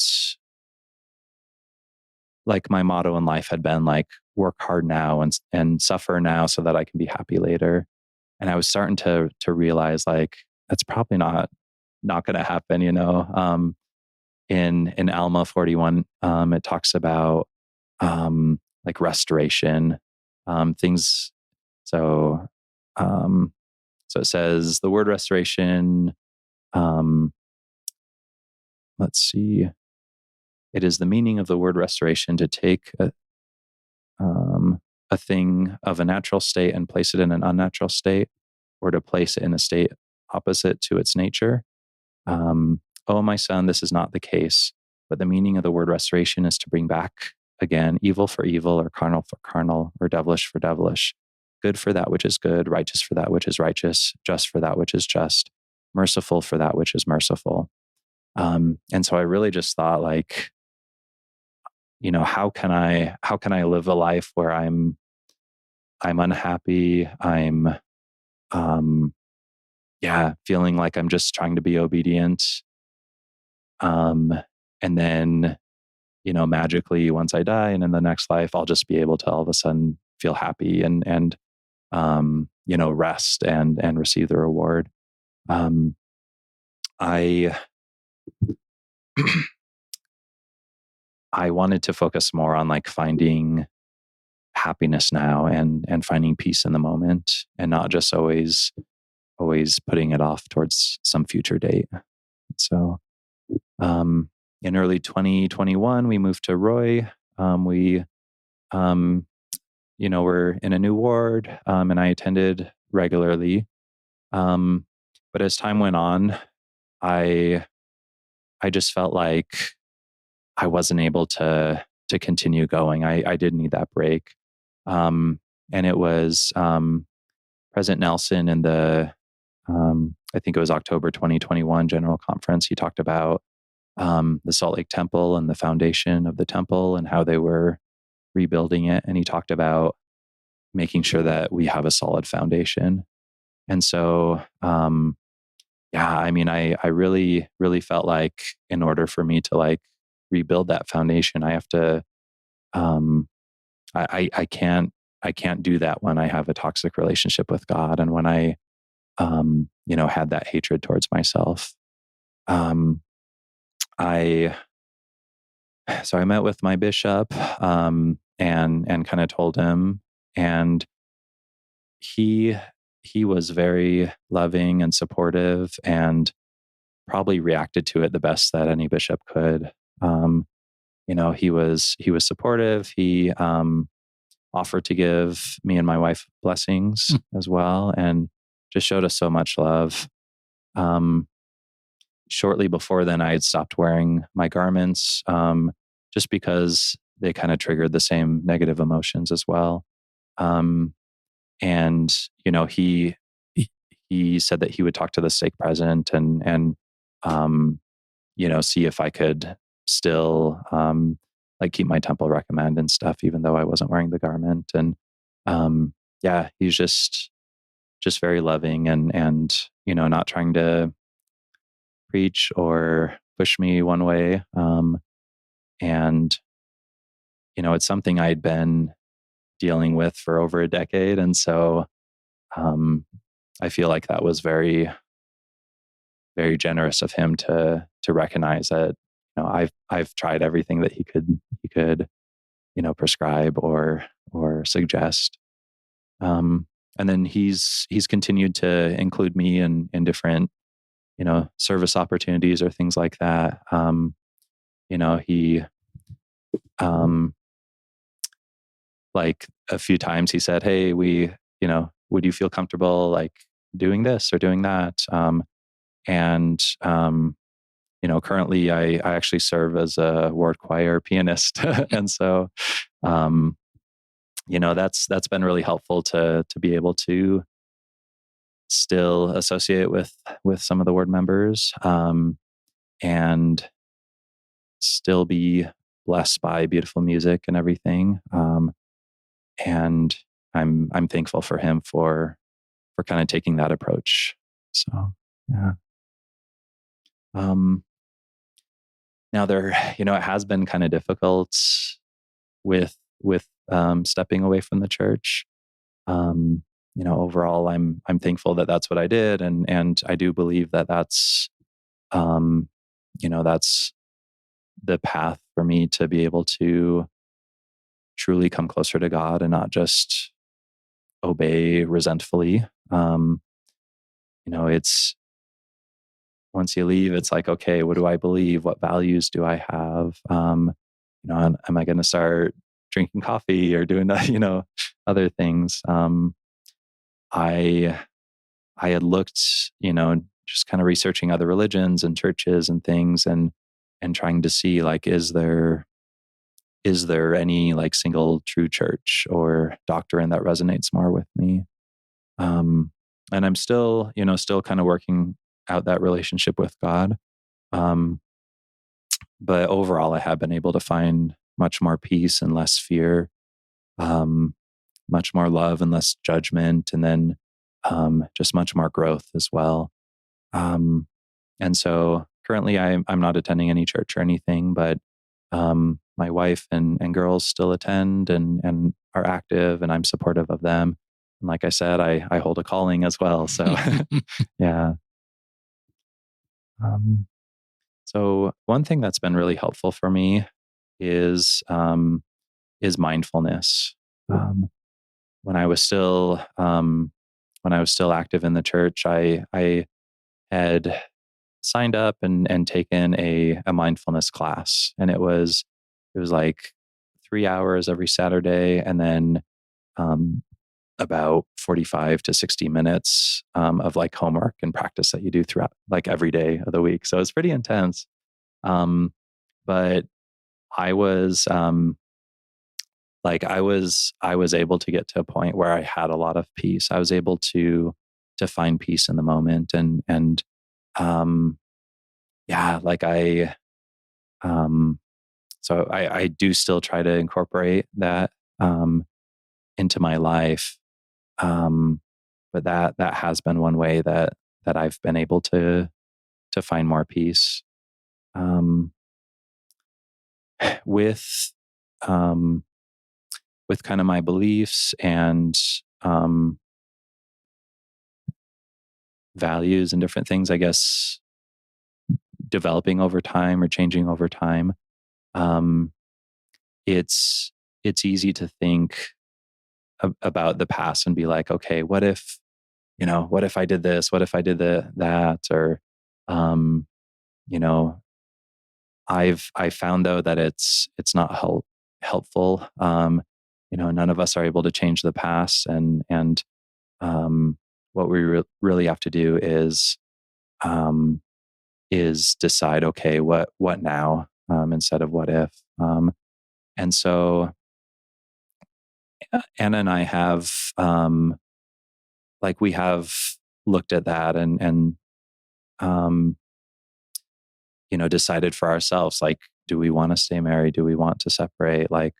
like my motto in life had been like work hard now and suffer now so that I can be happy later. And I was starting to realize like that's probably not going to happen. In Alma 41, it talks about like restoration, things. So um, so it says the word restoration. Um, let's see. It is the meaning of the word restoration to take a thing of a natural state and place it in an unnatural state, or to place it in a state opposite to its nature. Oh, my son, this is not the case. But the meaning of the word restoration is to bring back again evil for evil, or carnal for carnal, or devilish for devilish, good for that which is good, righteous for that which is righteous, just for that which is just, merciful for that which is merciful. And so I really just thought like, how can I live a life where I'm unhappy, I'm um yeah, feeling like I'm just trying to be obedient, um and then magically once I die and in the next life I'll just be able to all of a sudden feel happy and rest and receive the reward. um I I wanted to focus more on like finding happiness now and finding peace in the moment, and not just always putting it off towards some future date. So, um, in early 2021, we moved to Roy. We, um, were in a new ward, and I attended regularly. Um, but as time went on, I I just felt like I wasn't able to. to continue going. I did need that break. Um, and it was President Nelson in the I think it was October 2021 General Conference. He talked about the Salt Lake Temple and the foundation of the temple and how they were rebuilding it. And he talked about making sure that we have a solid foundation. And so, yeah, I mean, I really, really felt like in order for me to like rebuild that foundation, I have to, um, I can't do that when I have a toxic relationship with God and when I, had that hatred towards myself. Um, I so I met with my bishop, and kind of told him, and he he was very loving and supportive, and probably reacted to it the best that any bishop could. Um, he was supportive. He offered to give me and my wife blessings as well, and just showed us so much love. Um, Shortly before then, I had stopped wearing my garments, just because they kind of triggered the same negative emotions as well. Um, and he he said that he would talk to the stake president and um, see if I could still like keep my temple recommend and stuff, even though I wasn't wearing the garment. And yeah, he's just very loving and not trying to preach or push me one way. And it's something I'd been dealing with for over a decade, and so um, I feel like that was very, very generous of him to recognize that I've tried everything that he could prescribe or suggest. And then he's continued to include me in different service opportunities or things like that. He um, like a few times he said, "Hey, would you feel comfortable like doing this or doing that?" And currently I actually serve as a ward choir pianist, and so um, that's been really helpful to be able to still associate with some of the ward members, and still be blessed by beautiful music and everything. And I'm thankful for him for kind of taking that approach. So yeah. Um, Now there, it has been kind of difficult with stepping away from the church. Overall, I'm thankful that that's what I did, and I do believe that um, that's the path for me to be able to truly come closer to God and not just obey resentfully. It's once you leave, it's like, okay, what do I believe? What values do I have? Am I going to start drinking coffee or doing other things? I I had looked, just kind of researching other religions and churches and things, and trying to see like, is there any like single true church or doctrine that resonates more with me? Um, and I'm still kind of working out that relationship with God. Um, but overall, I have been able to find much more peace and less fear, um, much more love and less judgment, and then just much more growth as well. Um, and so currently, I'm not attending any church or anything, but my wife and girls still attend and are active, and I'm supportive of them. And like I said, I hold a calling as well. So yeah. Um, so one thing that's been really helpful for me is is mindfulness. Um, when I was still active in the church, I had signed up and taken a mindfulness class, and it was like 3 hours every Saturday, and then um, about 45 to 60 minutes of like homework and practice that you do throughout like every day of the week. So it's pretty intense. Um, but I was like I was able to get to a point where I had a lot of peace. I was able to find peace in the moment, and um yeah, like um so I do still try to incorporate that um into my life. Um but that has been one way that I've been able to find more peace. Um with um with kind of my beliefs and um values and different things, I guess, developing over time or changing over time. Um, it's it's easy to think about the past and be like, okay, what if I did this? What if I did that? Or, um, you know, I found though that it's not helpful. None of us are able to change the past, and what we really have to do um, is decide, okay, what now, instead of what if. And so Anna and I have, we have looked at that and um, decided for ourselves, like, do we want to stay married? Do we want to separate? Like,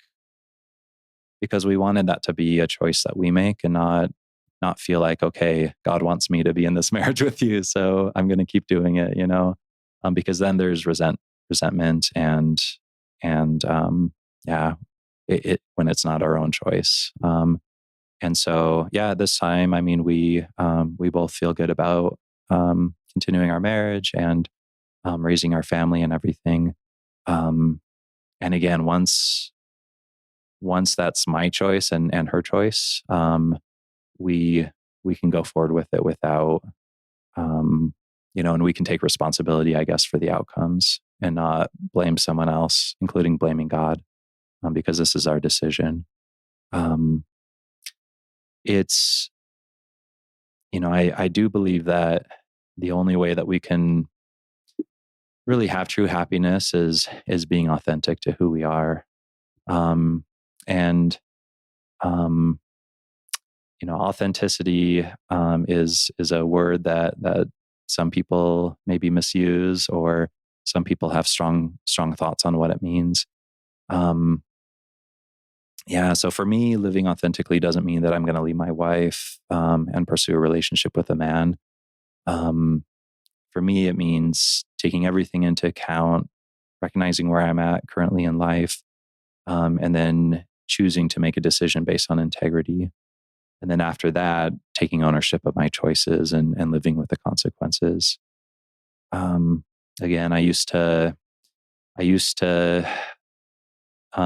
because we wanted that to be a choice that we make and not feel like, okay, God wants me to be in this marriage with you, so I'm going to keep doing it, because then there's resentment and yeah, it when it's not our own choice. And so, yeah, this time, I mean, we both feel good about continuing our marriage and raising our family and everything. Um, and again, once that's my choice and her choice, we we can go forward with it without, and we can take responsibility, I guess, for the outcomes and not blame someone else, including blaming God, because this is our decision. Um, it's I do believe that the only way that we can really have true happiness is being authentic to who we are. And um, Authenticity is a word that some people maybe misuse, or some people have strong thoughts on what it means. Um, yeah, so for me, living authentically doesn't mean that I'm going to leave my wife and pursue a relationship with a man. Um, for me, it means taking everything into account, recognizing where I'm at currently in life, and then choosing to make a decision based on integrity. And then after that, taking ownership of my choices and living with the consequences. Um, Again, I used to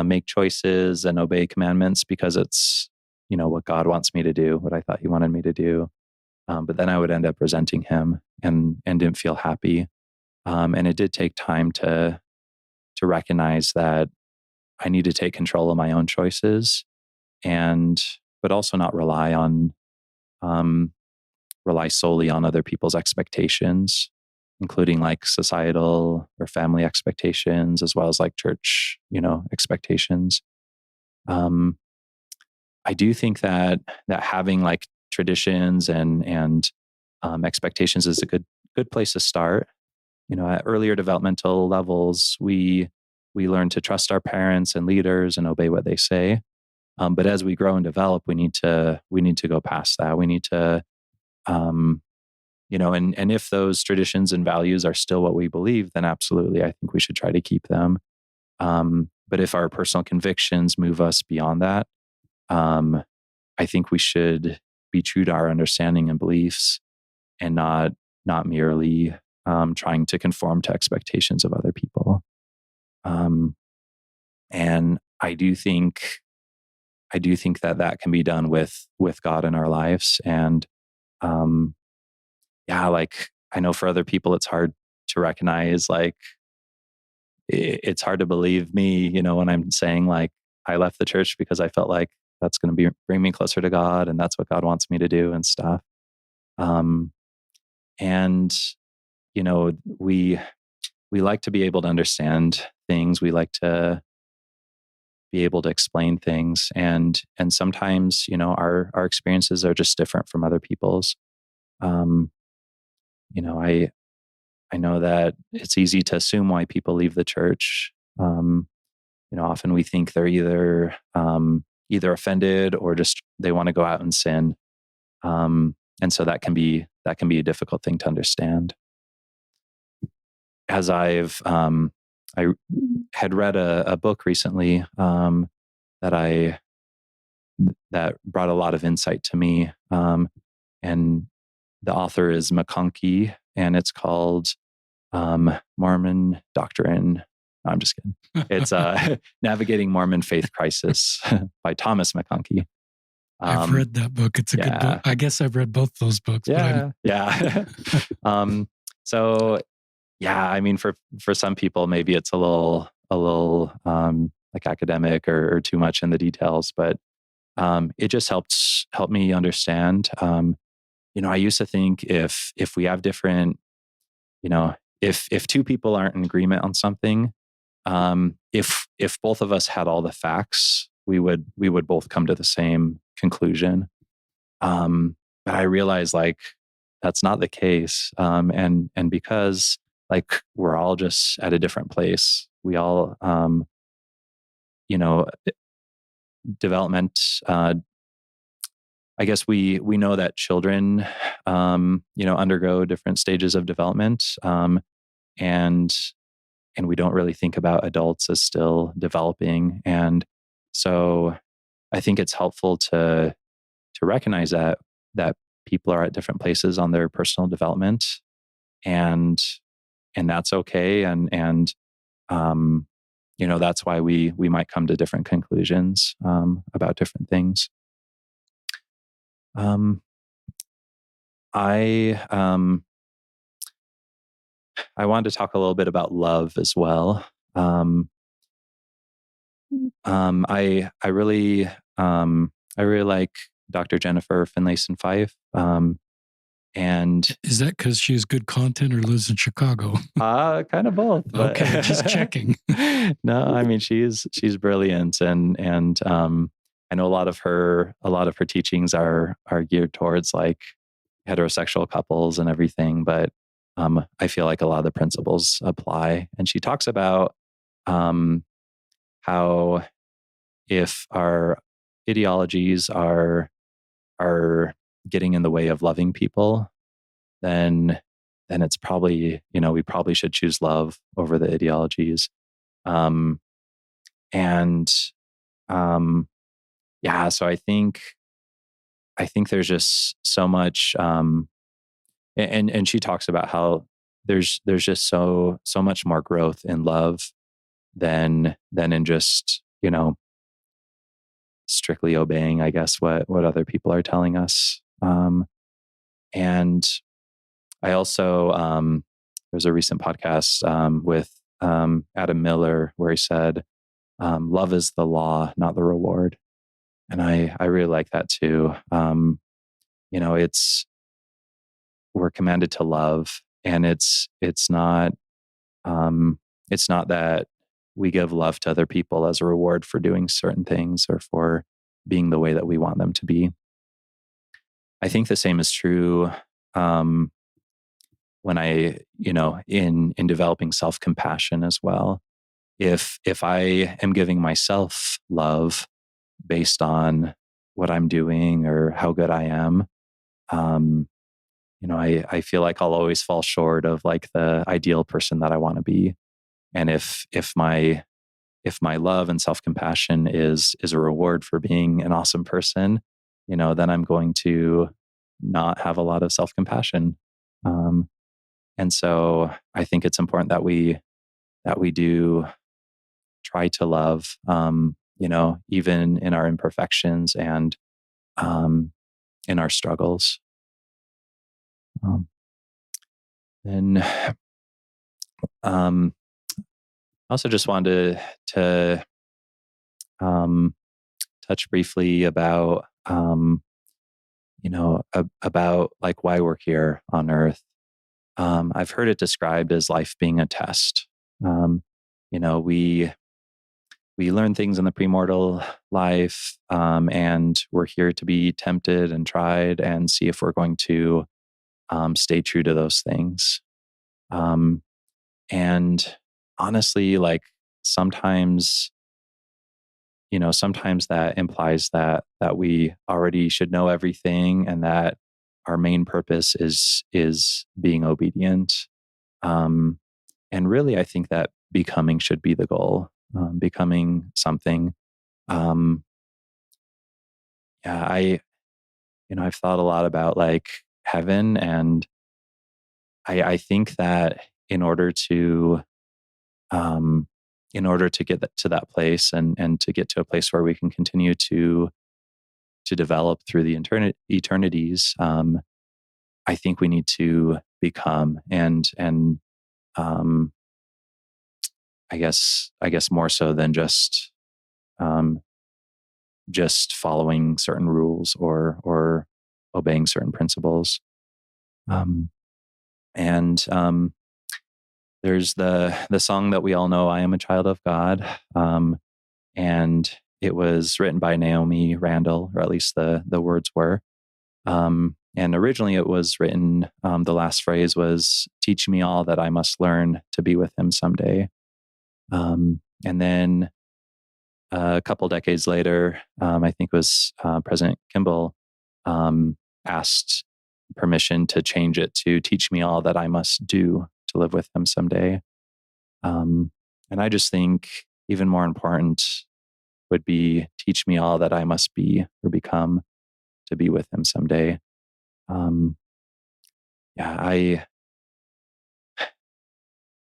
make choices and obey commandments because it's what God wants me to do, what I thought He wanted me to do. But then I would end up resenting Him and didn't feel happy. And it did take time to recognize that I need to take control of my own choices, and but also not um, rely solely on other people's expectations, including like societal or family expectations, as well as like church, expectations. Um, I do think that having like traditions and expectations is a good place to start. At earlier developmental levels, we learn to trust our parents and leaders and obey what they say. But as we grow and develop, we need to go past that. We need to um, and if those traditions and values are still what we believe, then absolutely, I think we should try to keep them. But if our personal convictions move us beyond that, um, I think we should be true to our understanding and beliefs, and not merely trying to conform to expectations of other people. Um, and I do think that can be done with God in our lives. And um, yeah, like I know for other people, it's hard to recognize, like, it's hard to believe me, when I'm saying like, I left the church because I felt like that's going to bring me closer to God, and that's what God wants me to do and stuff. Um, and, you know, we, we like to be able to understand things. We like to be able to explain things. And sometimes, our experiences are just different from other people's. Um, I know that it's easy to assume why people leave the church. Often we think they're either offended or just they want to go out and sin. And so that can be a difficult thing to understand. As I had read a book recently that I that brought a lot of insight to me, and the author is McConkie, and it's called Mormon Doctrine. No, I'm just kidding. It's Navigating Mormon Faith Crisis by Thomas McConkie. I've read that book. It's a good book. I guess I've read both those books. Yeah, yeah. So yeah, I mean, for some people, maybe it's a little like academic or too much in the details, but it just helped me understand. I used to think if we have different, if two people aren't in agreement on something, if both of us had all the facts, we would both come to the same conclusion. But I realized like that's not the case, and because like we're all just at a different place, we all, you know, development. I guess we know that children, undergo different stages of development, and we don't really think about adults as still developing. And so I think it's helpful to recognize that people are at different places on their personal development, and that's okay. And that's why we might come to different conclusions about different things. I wanted to talk a little bit about love as well. I really like Dr. Jennifer Finlayson Fife. And is that because she's good content or lives in Chicago? Kind of both. Okay, just checking. No, I mean she's brilliant, and I know a lot of her teachings are geared towards like heterosexual couples and everything, but I feel like a lot of the principles apply. And she talks about how if our ideologies are getting in the way of loving people, then it's probably, we probably should choose love over the ideologies. And yeah, so I think there's just so much, and she talks about how there's just so much more growth in love than in just, strictly obeying, I guess, what other people are telling us. And I also, there's a recent podcast with Adam Miller where he said, love is the law, not the reward. And I really like that too. We're commanded to love, and it's not that we give love to other people as a reward for doing certain things or for being the way that we want them to be. I think the same is true when I, in developing self-compassion as well. If I am giving myself love based on what I'm doing or how good I am, I feel like I'll always fall short of like the ideal person that I want to be. And if my love and self-compassion is a reward for being an awesome person, then I'm going to not have a lot of self-compassion. And so I think it's important that we do try to love, even in our imperfections and in our struggles. And I also just wanted to touch briefly about about like why we're here on earth. I've heard it described as life being a test. We we learn things in the premortal life, and we're here to be tempted and tried and see if we're going to stay true to those things. Um, and honestly, like sometimes, sometimes that implies that we already should know everything, and that our main purpose is being obedient. Um, and really, I think that becoming should be the goal. Becoming something. Um, yeah, I've thought a lot about like heaven, and I think that in order to um, get to that place, and to get to a place where we can continue to develop through the eternities, I think we need to become, and um, I guess more so than um, just following certain rules, or obeying certain principles. Um, and There's the song that we all know, "I Am a Child of God," and it was written by Naomi Randall, or at least the words were. And originally, it was written. The last phrase was, "Teach me all that I must learn to be with Him someday." And then a couple decades later, I think it was President Kimball asked permission to change it to, "Teach me all that I must do to live with Him someday." Um, and I just think even more important would be, "Teach me all that I must be or become to be with Him someday." Um, yeah,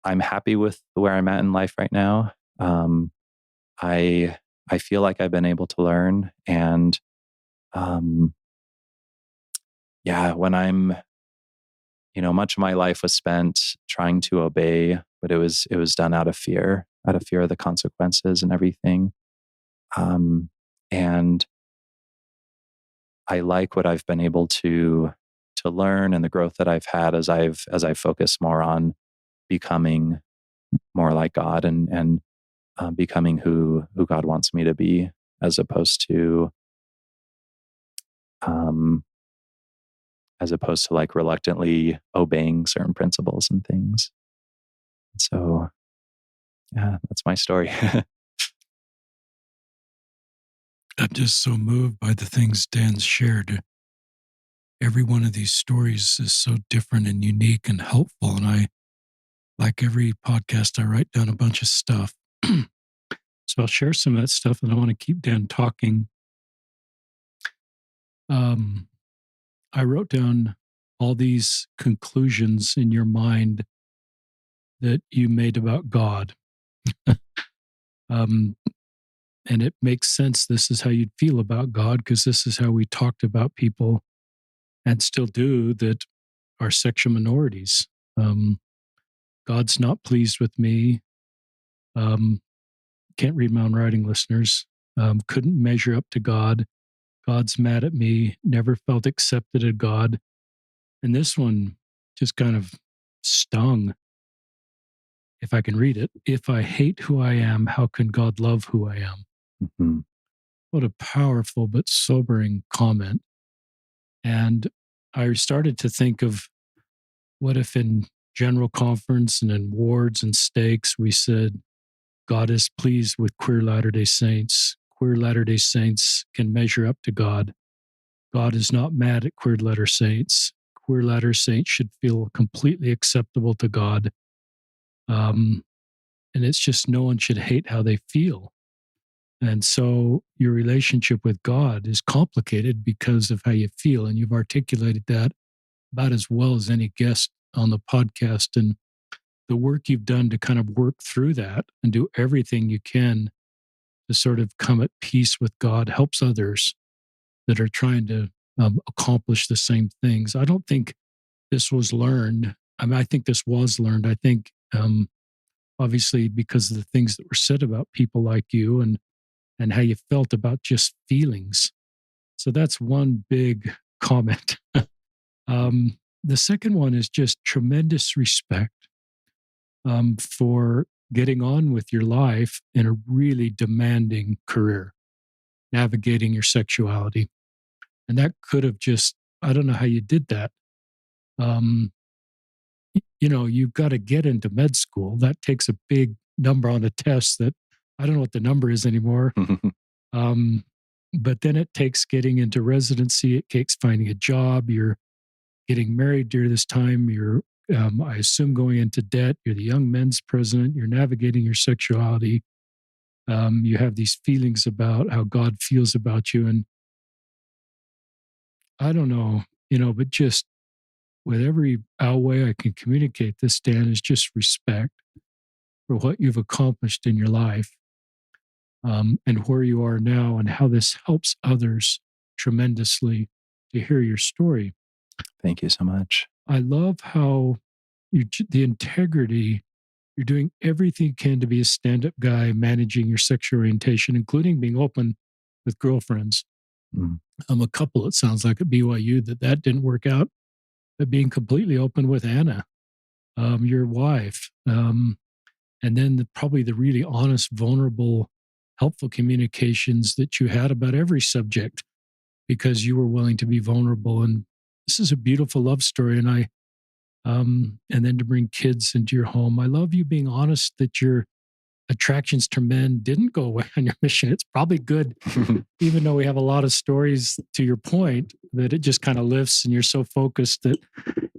I'm happy with where I'm at in life right now. Um, I I feel like I've been able to learn, and um, yeah, when I'm much of my life was spent trying to obey, but it was done out of fear of the consequences and everything. Um, and I like what I've been able to learn, and the growth that I've had as I've focused more on becoming more like God, and becoming who God wants me to be, as opposed to um, like reluctantly obeying certain principles and things. So yeah, that's my story. I'm just so moved by the things Dan's shared. Every one of these stories is so different and unique and helpful. And like every podcast, I write down a bunch of stuff. So I'll share some of that stuff, and I want to keep Dan talking. Um, I wrote down all these conclusions in your mind that you made about God. um, and it makes sense. This is how you'd feel about God, because this is how we talked about people, and still do, that are sexual minorities. Um, God's not pleased with me. Um, can't read my own writing, listeners. Couldn't measure up to God. God's mad at me. Never felt accepted of God. And this one just kind of stung. If I can read it, "If I hate who I am, how can God love who I am?" Mhm. What a powerful but sobering comment. And I started to think of, what if in general conference and in wards and stakes we said, "God is pleased with queer Latter-day Saints. Queer Latter-day Saints can measure up to God. God is not mad at queer Latter Saints. Queer Latter Saints should feel completely acceptable to God." Um, and it's just, no one should hate how they feel. And so your relationship with God is complicated because of how you feel. And you've articulated that about as well as any guest on the podcast. And the work you've done to kind of work through that and do everything you can to sort of come at peace with God helps others that are trying to accomplish the same things. I don't think this was learned. I mean, I think this was learned. I think, obviously, because of the things that were said about people like you, and how you felt about just feelings. So that's one big comment. The second one is just tremendous respect for getting on with your life in a really demanding career, navigating your sexuality. And that could have just, I don't know how you did that. Um, you've got to get into med school. That takes a big number on a test that I don't know what the number is anymore. Um, but then it takes getting into residency, it takes finding a job. You're getting married during this time. You're, I assume, going into debt. You're the young men's president. You're navigating your sexuality. You have these feelings about how God feels about you. And I don't know, but just with every way I can communicate this, Dan, is just respect for what you've accomplished in your life, and where you are now, and how this helps others tremendously to hear your story. Thank you so much. I love how the integrity, you're doing everything you can to be a stand up guy, managing your sexual orientation, including being open with girlfriends. Mm. A couple, it sounds like at BYU, that didn't work out, but being completely open with Anna, your wife. And then probably the really honest, vulnerable, helpful communications that you had about every subject because you were willing to be vulnerable. And this is a beautiful love story. And then to bring kids into your home. I love you being honest that your attractions to men didn't go away on your mission. It's probably good, even though we have a lot of stories to your point, that it just kind of lifts and you're so focused that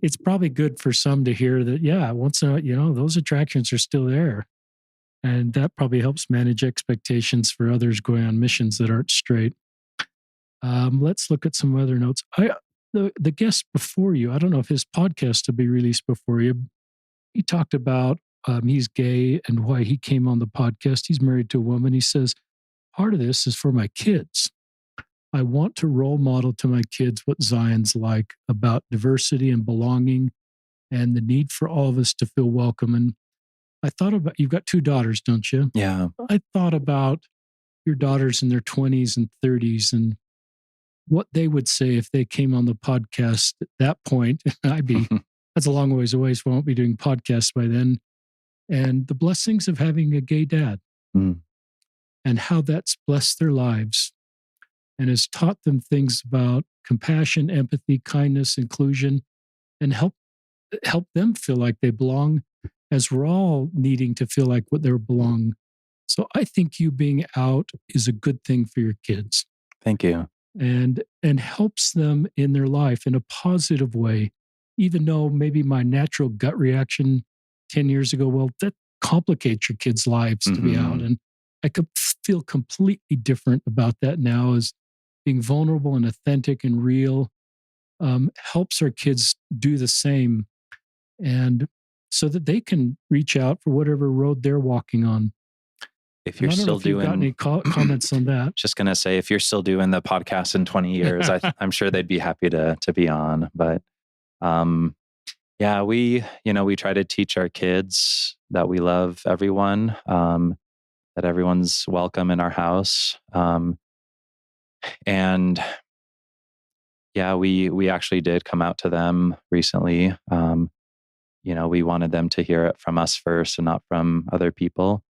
it's probably good for some to hear that, yeah, once in a, those attractions are still there. And that probably helps manage expectations for others going on missions that aren't straight. Let's look at some other notes. The guest before you, I don't know if his podcast will be released before you. He talked about he's gay and why he came on the podcast. He's married to a woman. He says, part of this is for my kids. I want to role model to my kids what Zion's like about diversity and belonging and the need for all of us to feel welcome. And I thought about, you've got two daughters, don't you? Yeah. I thought about your daughters in their 20s and 30s and what they would say if they came on the podcast at that point. That's a long ways away, so we won't be doing podcasts by then. And the blessings of having a gay dad and how that's blessed their lives and has taught them things about compassion, empathy, kindness, inclusion, and help them feel like they belong, as we're all needing to feel like what they belong. So I think you being out is a good thing for your kids. Thank you. And helps them in their life in a positive way, even though maybe my natural gut reaction 10 years ago, well, that complicates your kids' lives to be out. And I could feel completely different about that now, as being vulnerable and authentic and real helps our kids do the same, and so that they can reach out for whatever road they're walking on. If you're still doing, got any comments on that? Just gonna say, if you're still doing the podcast in 20 years, I'm sure they'd be happy to be on. But yeah, we try to teach our kids that we love everyone, that everyone's welcome in our house, and yeah, we actually did come out to them recently. We wanted them to hear it from us first and not from other people.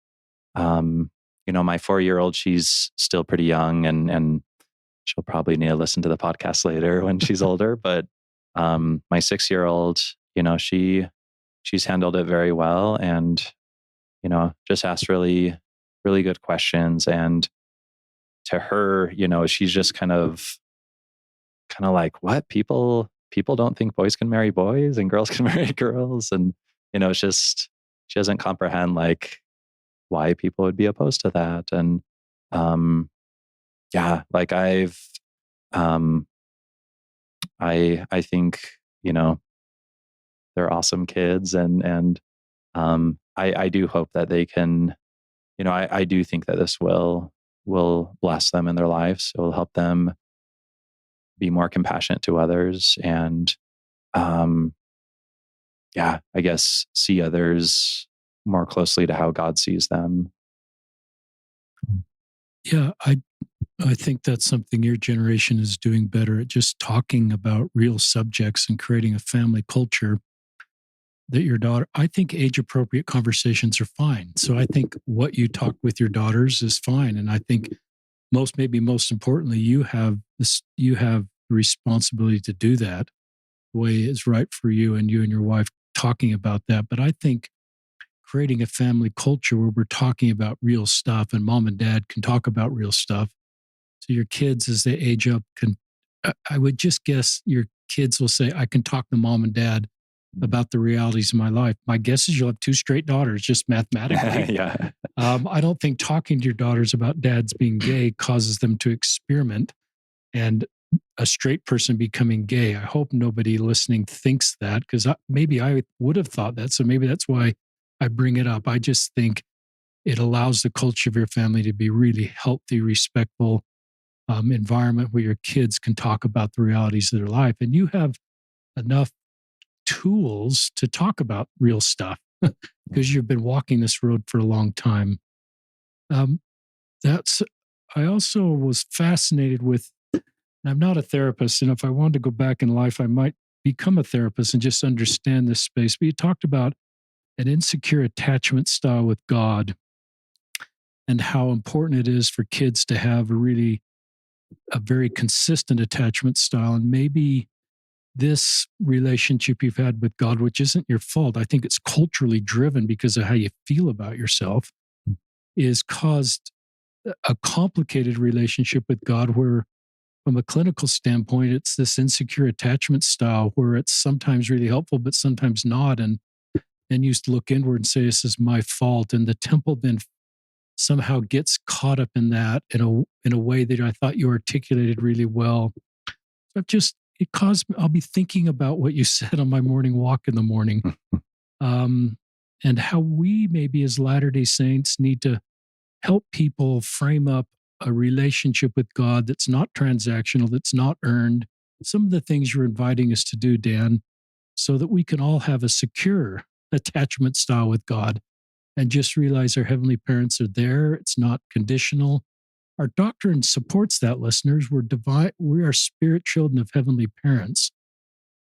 My 4-year-old, she's still pretty young and she'll probably need to listen to the podcast later when she's older. But my 6-year-old, she's handled it very well and, just asked really, really good questions. And to her, she's just kind of like, what? People don't think boys can marry boys and girls can marry girls. And, it's just, she doesn't comprehend like why people would be opposed to that. And yeah, like I think, they're awesome kids, and I do hope that they can, I do think that this will bless them in their lives. It will help them be more compassionate to others, and yeah, I guess see others more closely to how God sees them. Yeah, I think that's something your generation is doing better at, just talking about real subjects and creating a family culture. that your daughter, I think age appropriate conversations are fine. So I think what you talk with your daughters is fine. And I think maybe most importantly, you have the responsibility to do that the way is right for you and your wife talking about that. But I think creating a family culture where we're talking about real stuff and mom and dad can talk about real stuff. So your kids, as they age up, I would just guess your kids will say, I can talk to mom and dad about the realities of my life. My guess is you'll have two straight daughters, just mathematically. Yeah. I don't think talking to your daughters about dads being gay causes them to experiment and a straight person becoming gay. I hope nobody listening thinks that, because maybe I would have thought that. So maybe that's why I bring it up. I just think it allows the culture of your family to be really healthy, respectful environment where your kids can talk about the realities of their life. And you have enough tools to talk about real stuff because you've been walking this road for a long time. That's I also was fascinated with, I'm not a therapist, and if I wanted to go back in life, I might become a therapist and just understand this space. But you talked about an insecure attachment style with God and how important it is for kids to have a very consistent attachment style. And maybe this relationship you've had with God, which isn't your fault, I think it's culturally driven because of how you feel about yourself, is caused a complicated relationship with God where, from a clinical standpoint, it's this insecure attachment style where it's sometimes really helpful, but sometimes not. And then you look inward and say, this is my fault. And the temple then somehow gets caught up in that in a way that I thought you articulated really well. So I'll be thinking about what you said on my morning walk in the morning, and how we maybe as Latter-day Saints need to help people frame up a relationship with God that's not transactional, that's not earned. Some of the things you're inviting us to do, Dan, so that we can all have a secure attachment style with God and just realize our heavenly parents are there. It's not conditional. Our doctrine supports that, listeners. We're divine. We are spirit children of heavenly parents.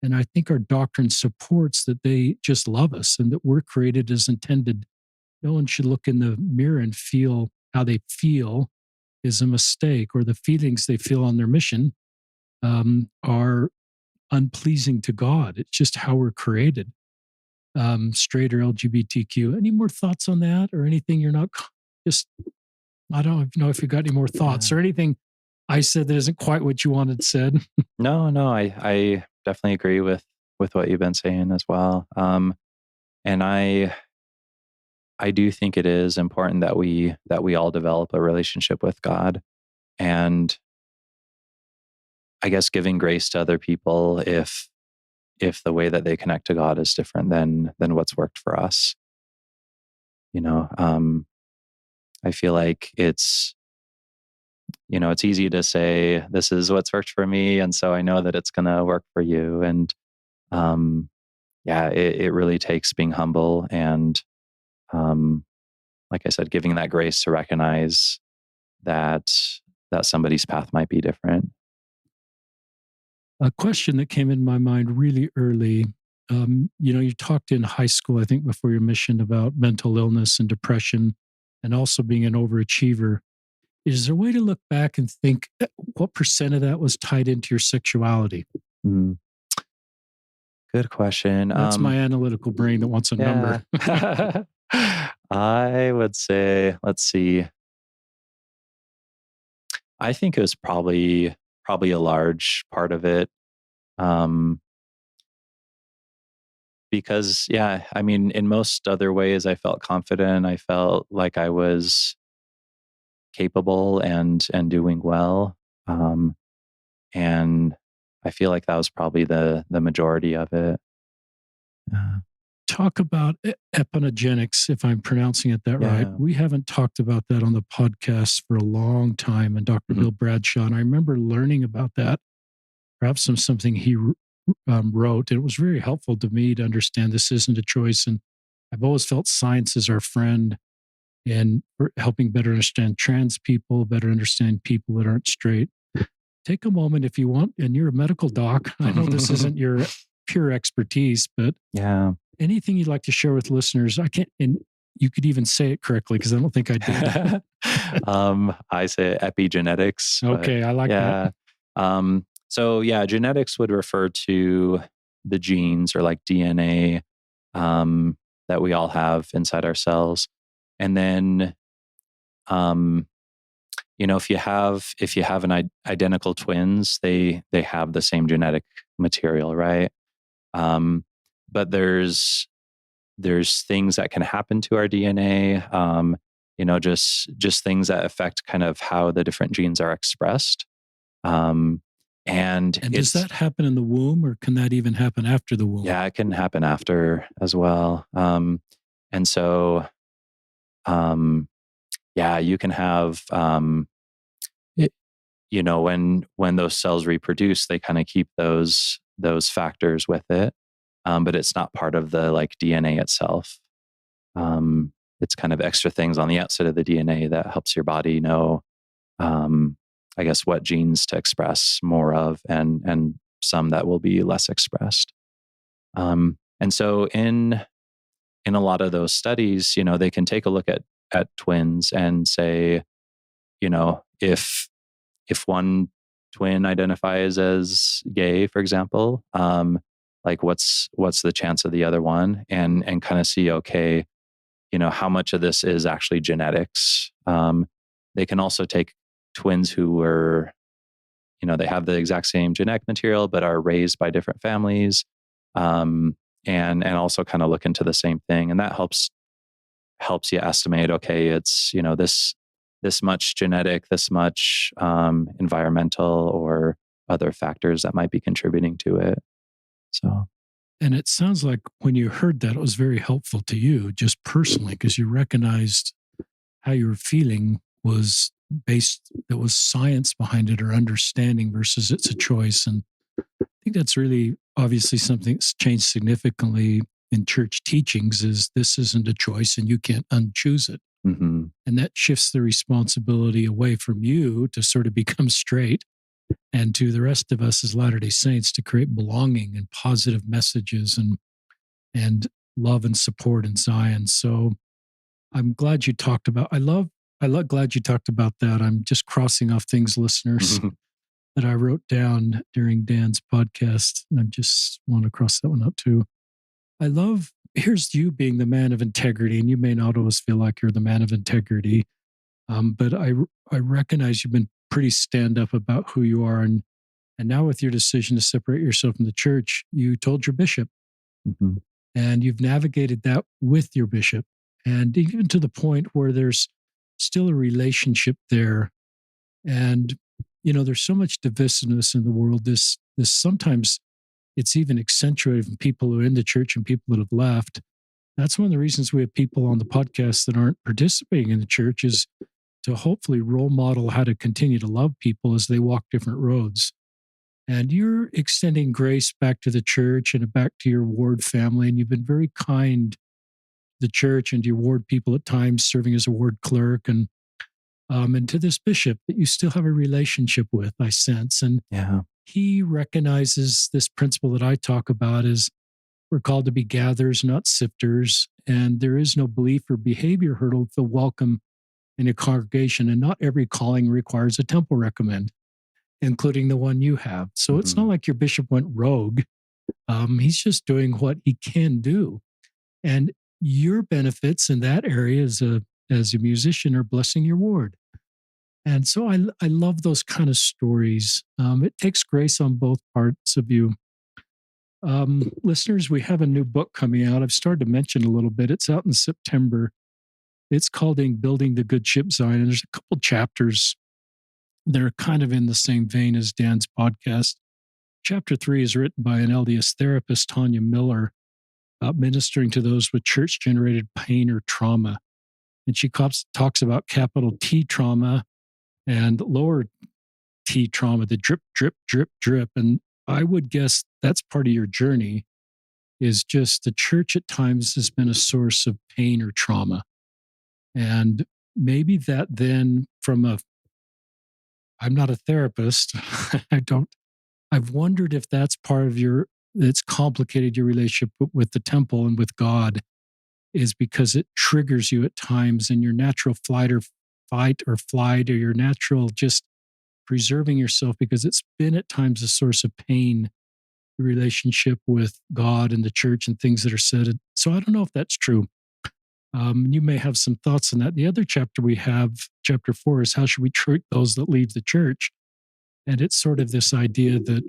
And I think our doctrine supports that they just love us and that we're created as intended. No one should look in the mirror and feel how they feel is a mistake, or the feelings they feel on their mission are unpleasing to God. It's just how we're created. Straight or LGBTQ. Any more thoughts on that, or anything you're not just, I don't know if you got any more thoughts or anything I said that isn't quite what you wanted said. No, I definitely agree with what you've been saying as well. And I do think it is important that we all develop a relationship with God, and I guess giving grace to other people if the way that they connect to God is different than what's worked for us. I feel like it's easy to say, this is what's worked for me, and so I know that it's going to work for you. And it really takes being humble and, like I said, giving that grace to recognize that somebody's path might be different. A question that came in my mind really early. You talked in high school, I think, before your mission about mental illness and depression and also being an overachiever. Is there a way to look back and think what percent of that was tied into your sexuality? Mm. Good question. That's my analytical brain that wants a number. I would say, let's see. I think it was probably a large part of it. Because in most other ways, I felt confident. I felt like I was capable and doing well. And I feel like that was probably the majority of it. Talk about epigenetics, if I'm pronouncing it that right. We haven't talked about that on the podcast for a long time. And Dr. Bill Bradshaw, and I remember learning about that, perhaps from something he wrote. And it was very helpful to me to understand this isn't a choice. And I've always felt science is our friend in helping better understand trans people, better understand people that aren't straight. Take a moment if you want, and you're a medical doc. I know this isn't your pure expertise, but Anything you'd like to share with listeners? I can't, and you could even say it correctly because I don't think I did. I say epigenetics, but Okay, I like that. yeah. So yeah, genetics would refer to the genes or like DNA that we all have inside our cells. And then, um, if you have identical twins, they have the same genetic material, right? Um, but there's things that can happen to our DNA. Just things that affect kind of how the different genes are expressed. Um, and And does it's that happen in the womb, or can that even happen after the womb? Yeah, it can happen after as well. And so um, yeah, you can have it, when those cells reproduce, they kind of keep those factors with it, but it's not part of the like DNA itself. Um, it's kind of extra things on the outside of the DNA that helps your body know, um, I guess, what genes to express more of, and some that will be less expressed. And so in a lot of those studies, they can take a look at twins and say, if one twin identifies as gay, for example, like what's the chance of the other one, and kind of see, okay, how much of this is actually genetics. They can also take twins who were, they have the exact same genetic material but are raised by different families, um, and also kind of look into the same thing, and that helps you estimate, okay, it's this much genetic, this much environmental or other factors that might be contributing to it. So And it sounds like when you heard that, it was very helpful to you just personally because you recognized how you were feeling was based, there was science behind it or understanding versus it's a choice. And I think that's really obviously something that's changed significantly in church teachings is this isn't a choice and you can't unchoose it. mhm, And that shifts the responsibility away from you to sort of become straight and to the rest of us as Latter-day Saints to create belonging and positive messages and love and support in Zion. So I'm glad you talked about glad you talked about that. I'm just crossing off things, listeners, mhm, that I wrote down during Dan's podcast. And I just want to cross that one out too. Here's you being the man of integrity, and you may not always feel like you're the man of integrity, but I recognize you've been pretty stand up about who you are, and now with your decision to separate yourself from the church, you told your bishop, mhm, and you've navigated that with your bishop, and even to the point where there's still a relationship there, and there's so much divisiveness in the world. This sometimes it's even accentuated from people who are in the church and people that have left. That's one of the reasons we have people on the podcast that aren't participating in the church is to hopefully role model how to continue to love people as they walk different roads. And you're extending grace back to the church and back to your ward family. And you've been very kind to the church and to your ward people at times, serving as a ward clerk and to this bishop that you still have a relationship with, I sense. And yeah, he recognizes this principle that I talk about is we're called to be gatherers, not sifters. And there is no belief or behavior hurdle to welcome in a congregation. And not every calling requires a temple recommend, including the one you have. So it's not mhm, like your bishop went rogue. He's just doing what he can do. And your benefits in that area as a musician are blessing your ward. And so I love those kind of stories. It takes grace on both parts of you. Listeners, we have a new book coming out. I've started to mention a little bit. It's out in September. It's called In Building the Good Ship Zion. And there's a couple chapters that are kind of in the same vein as Dan's podcast. Chapter 3 is written by an LDS therapist, Tanya Miller, about ministering to those with church generated pain or trauma. And she talks about capital T trauma and lower T trauma, the drip, drip, drip, drip. And I would guess that's part of your journey is just the church at times has been a source of pain or trauma. And maybe that then I'm not a therapist. I don't, I've wondered if that's part of your that's complicated your relationship with the temple and with God is because it triggers you at times, and your natural fight or flight, or your natural just preserving yourself, because it's been at times a source of pain, the relationship with God and the church and things that are said. So I don't know if that's true. You may have some thoughts on that. The other chapter we have, chapter 4, is how should we treat those that leave the church? And it's sort of this idea that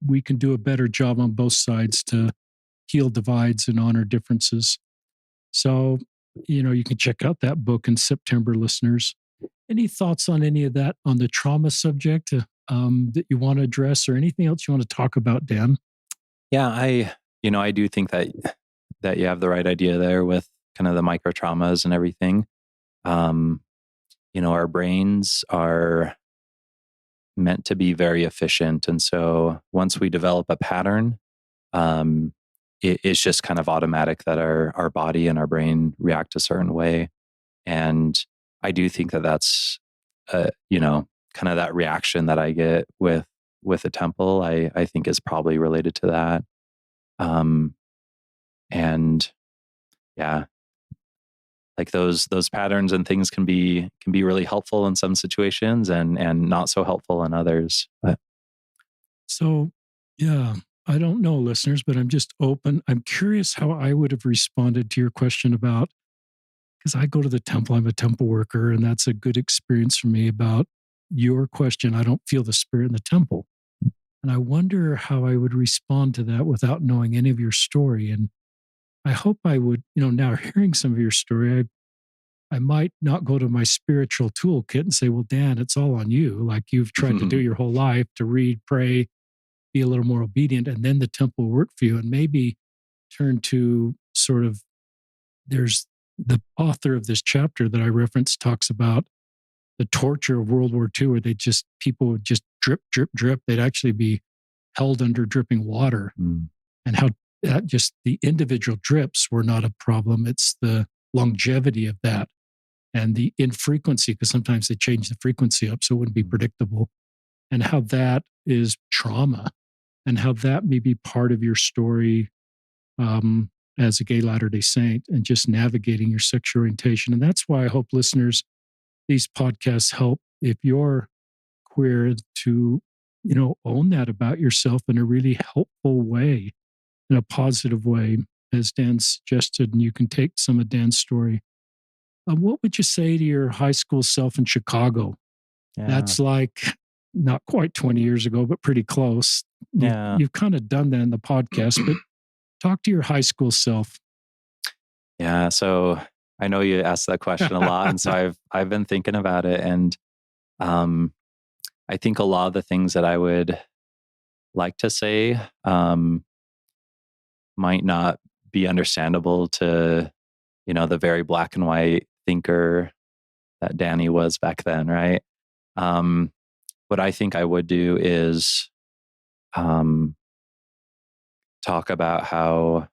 we can do a better job on both sides to heal divides and honor differences. So you can check out that book in September, listeners. Any thoughts on any of that on the trauma subject that you want to address, or anything else you want to talk about, Dan? Yeah, I do think that you have the right idea there with kind of the micro traumas and everything. Um, our brains are meant to be very efficient. And so once we develop a pattern, it's just kind of automatic that our body and our brain react a certain way. And I do think that that's, kind of that reaction that I get with a temple, I think is probably related to that. Um, and yeah, like those patterns and things can be really helpful in some situations and not so helpful in others. But So, yeah, I don't know, listeners, but I'm just open. I'm curious how I would have responded to your question about, because I go to the temple, I'm a temple worker, and that's a good experience for me. About your question, I don't feel the spirit in the temple. And I wonder how I would respond to that without knowing any of your story. And I hope I would, now hearing some of your story, I might not go to my spiritual toolkit and say, well, Dan, it's all on you. Like you've tried to do your whole life to read, pray, be a little more obedient, and then the temple will work for you. And maybe turn to sort of, there's the author of this chapter that I referenced talks about the torture of World War II, where people would just drip, drip, drip. They'd actually be held under dripping water. Mm. And how that just the individual drips were not a problem. It's the longevity of that and the infrequency, because sometimes they change the frequency up so it wouldn't be predictable, and how that is trauma, and how that may be part of your story as a gay Latter-day Saint, and just navigating your sexual orientation. And that's why I hope listeners, these podcasts help if you're queer to, own that about yourself in a really helpful way, in a positive way, as Dan suggested. And you can take some of Dan's story. What would you say to your high school self in Chicago? yeah, That's like not quite 20 years ago, but pretty close. yeah, You've kind of done that in the podcast, but talk to your high school self. yeah. So I know you asked that question a lot, and so I've been thinking about it, and um, I think a lot of the things that I would like to say might not be understandable to the very black and white thinker that Danny was back then, right? Um, what I think I would do is um, talk about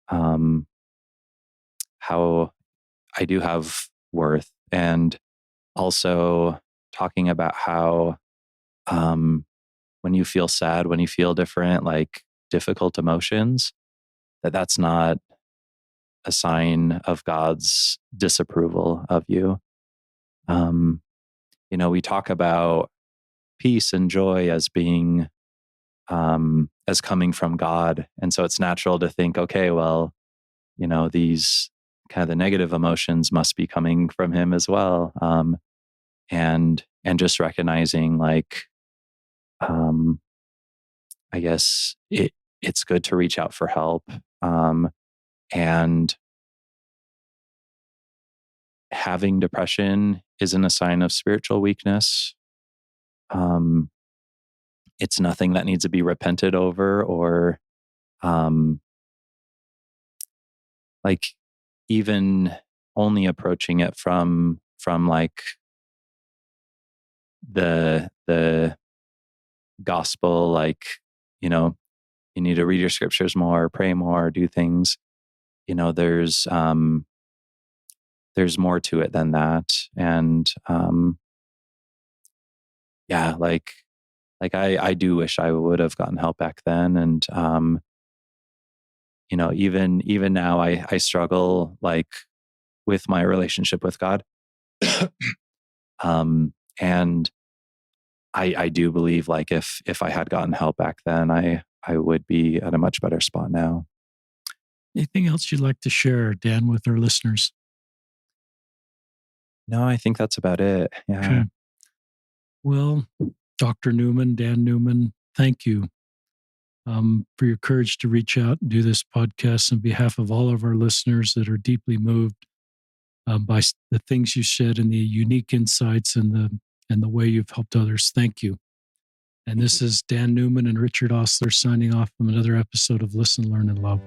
um, how I do have worth, and also talking about how when you feel sad, when you feel different, like difficult emotions, that's not a sign of God's disapproval of you. Um, we talk about peace and joy as being as coming from God, and so it's natural to think, okay, well, these kind of the negative emotions must be coming from Him as well, and just recognizing, like, um, I guess it's good to reach out for help, and having depression isn't a sign of spiritual weakness. Um, it's nothing that needs to be repented over, or um, like even only approaching it from like the gospel, like, you know you need to read your scriptures more, pray more, do things. There's more to it than that. And yeah, like like I do wish I would have gotten help back then. And, even now I struggle like with my relationship with God. And I do believe like if I had gotten help back then, I would be at a much better spot now. Anything else you'd like to share, Dan, with our listeners? No, I think that's about it. Okay. Yeah. Well, Dr. Neumann, Dan Neumann, thank you for your courage to reach out and do this podcast on behalf of all of our listeners that are deeply moved by the things you said and the unique insights and the way you've helped others. Thank you. And Thank this you. is Dan Neumann and Richard Ostler signing off from another episode of Listen, Learn, and Love.